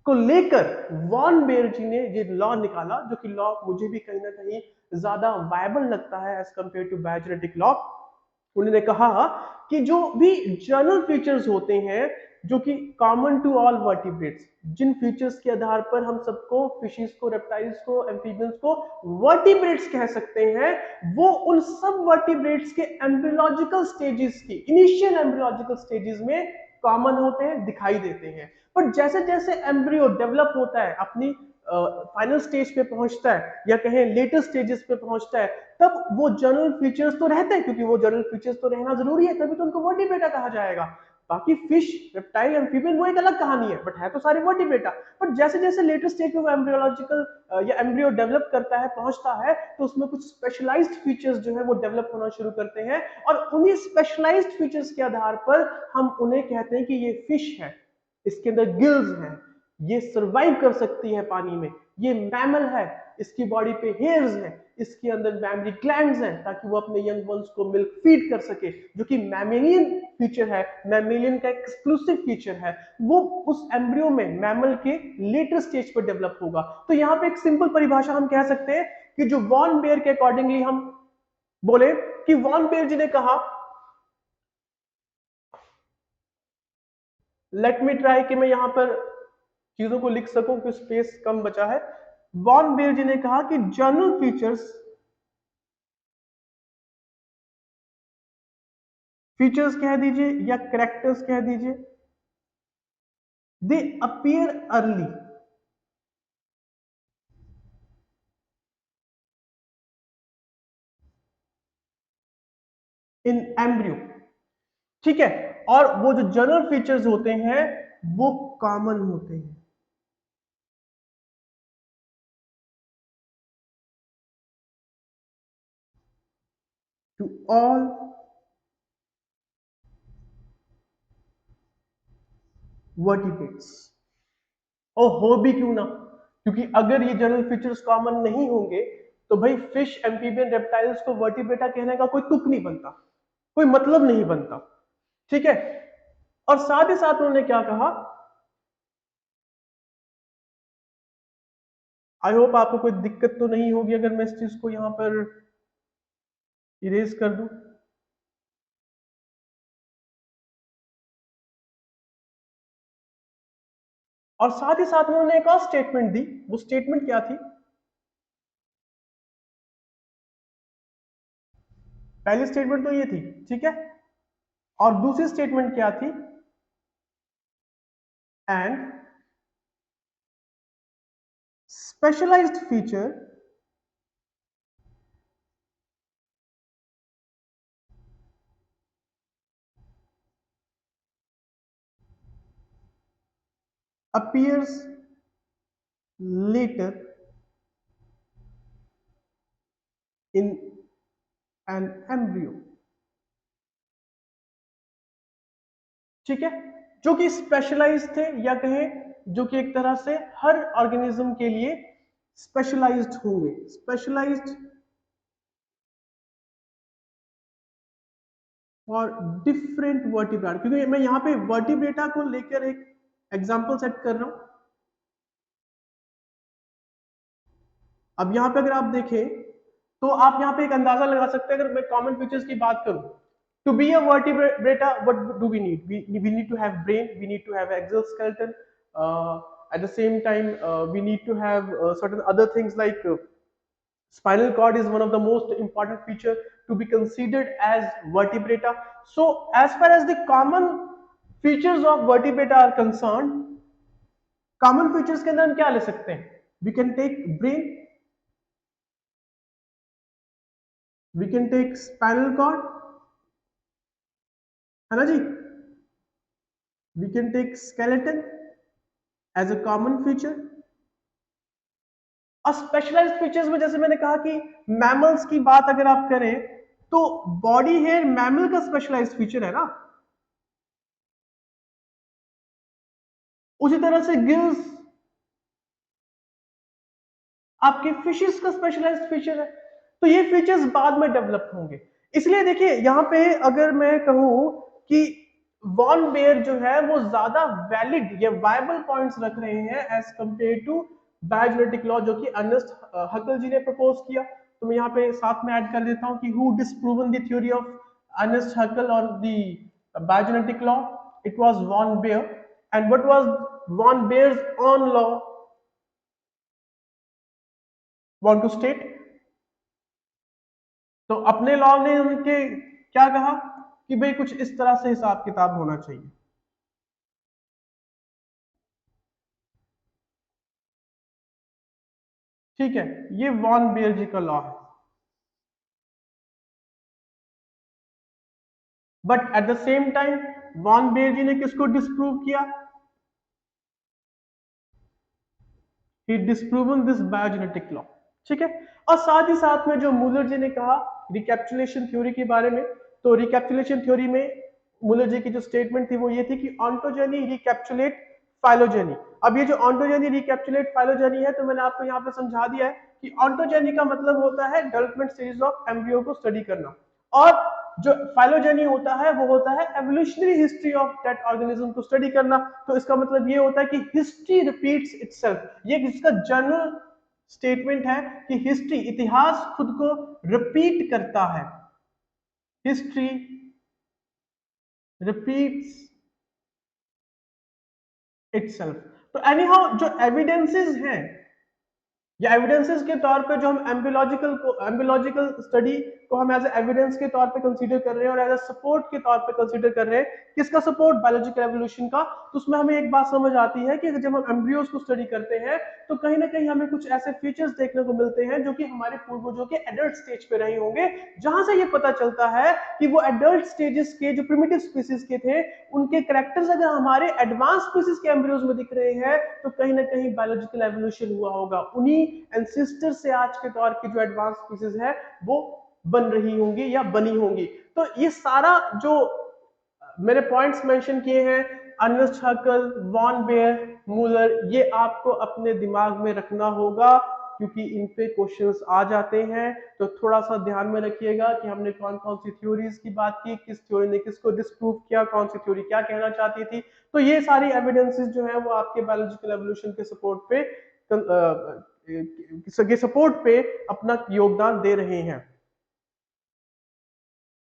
को लेकर von Baer ji ने ये law निकाला, जो कि law मुझे भी कहीं ना कहीं ज्यादा वायबल लगता है as compare to biogenetic law. उन्होंने कहा कि जो भी जनरल फीचर्स होते हैं जो कि कॉमन टू ऑल वर्टिब्रेट्स, जिन फीचर्स के आधार पर हम सबको, फिशेस को, रेप्टाइल्स को, एम्फीबियंस को वर्टिब्रेट्स कह सकते हैं, वो उन सब वर्टिब्रेट्स के एम्ब्रियोलॉजिकल स्टेजेस की, इनिशियल एम्ब्रियोलॉजिकल स्टेजेस में कॉमन होते हैं, दिखाई देते हैं। पर जैसे जैसे एम्ब्रियो डेवलप होता है, अपनी फाइनल स्टेज पे पहुंचता है, या कहें लेटर स्टेजेस पे पहुंचता है, तब वो जनरल फीचर्स तो रहते हैं, क्योंकि वो जनरल फीचर्स तो रहना जरूरी है, तभी तो उनको वर्टिब्रेटा कहा जाएगा। बाकी फिश, रेप्टाइल, एम्फीबियन वो एक अलग कहानी है, बट है तो सारे वर्टिब्रेटा। बट जैसे जैसे लेटर स्टेज पे वो एम्ब्रियोलॉजिकल या एम्ब्रियो डेवलप करता है, पहुंचता है, तो उसमें कुछ स्पेशलाइज्ड फीचर्स जो है वो डेवलप होना शुरू करते हैं, और उन्हीं स्पेशलाइज्ड फीचर्स के आधार पर हम उन्हें कहते हैं कि ये फिश है, इसके अंदर गिल्स हैं, ये सरवाइव कर सकती है पानी में, ये मैमल है, इसकी बॉडी पे हेयर्स हैं, इसके अंदर मैमरी ग्लैंड्स हैं ताकि वो अपने यंग वंस को मिल्क फीड कर सके, जो कि मैमेलियन फीचर है, मैमेलियन का एक्सक्लूसिव फीचर है, वो उस एम्ब्रियो में मैमल के लेटर स्टेज पर डेवलप होगा। तो यहाँ पे एक सिंपल परिभाषा हम कह सकते हैं कि जो वॉन बेयर के अकॉर्डिंगली हम बोले कि वॉन बेयर जी ने कहा, लेट मी ट्राई कि मैं यहां पर चीजों को लिख सकूं कि स्पेस कम बचा है। वॉन बेयर जी ने कहा कि जनरल फीचर्स कह दीजिए या करेक्टर्स कह दीजिए, दे अपीयर अर्ली इन एम्ब्रियो, ठीक है, और वो जो जनरल फीचर्स होते हैं वो कॉमन होते हैं। टू ऑल वर्टिब्रेट्स, और हो भी क्यों ना, क्योंकि अगर ये जनरल फीचर्स कॉमन नहीं होंगे तो भाई फिश, एम्फीबियन, रेप्टाइल्स को वर्टिब्रेटा कहने का कोई तुक नहीं बनता, कोई मतलब नहीं बनता, ठीक है। और साथ ही साथ उन्होंने क्या कहा, आई होप आपको कोई दिक्कत तो नहीं होगी अगर मैं इस चीज को यहां पर इरेज कर दूं। और साथ ही साथ उन्होंने एक और स्टेटमेंट दी, वो स्टेटमेंट क्या थी, पहली स्टेटमेंट तो ये थी, ठीक है, और दूसरी स्टेटमेंट क्या थी, and specialised feature appears later in an embryo, ठीक है, जो कि स्पेशलाइज्ड थे, या कहें जो कि एक तरह से हर ऑर्गेनिज्म के लिए स्पेशलाइज्ड होंगे, स्पेशलाइज्ड फॉर डिफरेंट वर्टिब्रा, क्योंकि मैं यहां पे वर्टिब्रेटा को लेकर एक एग्जांपल सेट कर रहा हूं। अब यहां पे अगर आप देखें तो आप यहां पे एक अंदाजा लगा सकते हैं, अगर मैं कॉमन फीचर्स की बात करूं, to be a vertebrata what do we need, we need to have brain, we need to have exoskeleton, uh, at the same time we need to have certain other things like spinal cord is one of the most important feature to be considered as vertebrata. So as far as the common features of vertebrata are concerned, common features के अंदर हम क्या ले सकते हैं, we can take brain, we can take spinal cord, है ना जी, we can take skeleton as a common feature। और स्पेशलाइज्ड फीचर्स में जैसे मैंने कहा कि मैमल्स की बात अगर आप करें तो बॉडी हेयर मैमल का स्पेशलाइज्ड फीचर है ना, उसी तरह से गिल्स आपके फिशेस का स्पेशलाइज्ड फीचर है। तो ये फीचर्स बाद में डेवलप होंगे। इसलिए देखिए यहां पे अगर मैं कहूं कि वॉन बेयर जो है वो ज्यादा वैलिड या वायबल पॉइंट्स रख रहे हैं as compare to biogenetic law, जो कि अर्नेस्ट हकल जी ने प्रपोज किया। तो मैं यहाँ पे साथ में ऐड कर देता हूं कि who disproven the theory of Ernest Haeckel और the biogenetic law, it was von Baer. And what was von Baer's on law, want to state, तो अपने लॉ ने उनके क्या कहा कि भाई कुछ इस तरह से हिसाब किताब होना चाहिए, ठीक है, ये वॉन बेयर जी का लॉ है। But at the same time von Baer ji ने किसको डिस्प्रूव किया, he disproven this biogenetic law, ठीक है। और साथ ही साथ में जो मूलर जी ने कहा रिकैप्सुलेशन थ्योरी के बारे में, तो रिकैप्सुलेशन थ्योरी में मूलर जी की जो स्टेटमेंट थी वो ये थी कि ऑन्टोजेनी रिकैप्सुलेट फाइलोजेनी। अब ये जो ऑन्टोजेनी रिकैप्सुलेट फाइलोजेनी है, तो मैंने आपको यहाँ पे समझा दिया है कि ऑन्टोजेनी का मतलब होता है डेवलपमेंट सीरीज ऑफ एम्ब्रियो को स्टडी करना, और जो फाइलोजेनी होता है वो होता है evolutionary history of that organism को स्टडी करना। तो इसका मतलब ये होता है कि हिस्ट्री रिपीट्स इटसेल्फ, ये इसका जनरल स्टेटमेंट है कि हिस्ट्री, इतिहास खुद को रिपीट करता है, हिस्ट्री रिपीट्स इटसेल्फ। तो एनी हाउ जो एविडेंसेस हैं या एविडेंसेस के तौर पे जो हम एम्बियोलॉजिकल स्टडी को हम एज एविडेंस के तौर पे कंसीडर कर रहे हैं और एज सपोर्ट के तौर पे कंसीडर कर रहे हैं, किसका सपोर्ट, बायोलॉजिकल एवोल्यूशन का। तो उसमें हमें एक बात समझ आती है कि जब हम एम्ब्रियोज को स्टडी करते हैं तो कहीं ना कहीं हमें कुछ ऐसे फीचर्स देखने को मिलते हैं जो कि हमारे पूर्वजों के एडल्ट स्टेज पे रहे होंगे, जहां से ये पता चलता है कि वो एडल्ट स्टेजेस के जो प्रिमिटिव स्पीसीज के थे उनके कैरेक्टर्स अगर हमारे एडवांस स्पीसीज के एम्ब्रियोज में दिख रहे हैं तो कहीं ना कहीं बायोलॉजिकल एवोल्यूशन हुआ होगा, उन्हीं एंसेस्टर से आज के दौर की जो एडवांस स्पीसीज है वो बन रही होंगी या बनी होंगी। तो ये सारा जो मैंने पॉइंट्स मेंशन किए हैं, अर्नेस्ट हक्ल, वॉन बेयर, मूलर, ये आपको अपने दिमाग में रखना होगा क्योंकि इन पे क्वेश्चंस आ जाते हैं। तो थोड़ा सा ध्यान में रखिएगा कि हमने कौन कौन सी थ्योरीज की बात की, किस थ्योरी ने किसको डिस्प्रूव किया, कौन सी थ्योरी क्या कहना चाहती थी। तो ये सारी एविडेंसेस जो है वो आपके बायोलॉजिकल एवोल्यूशन के सपोर्ट पे अपना योगदान दे रहे हैं।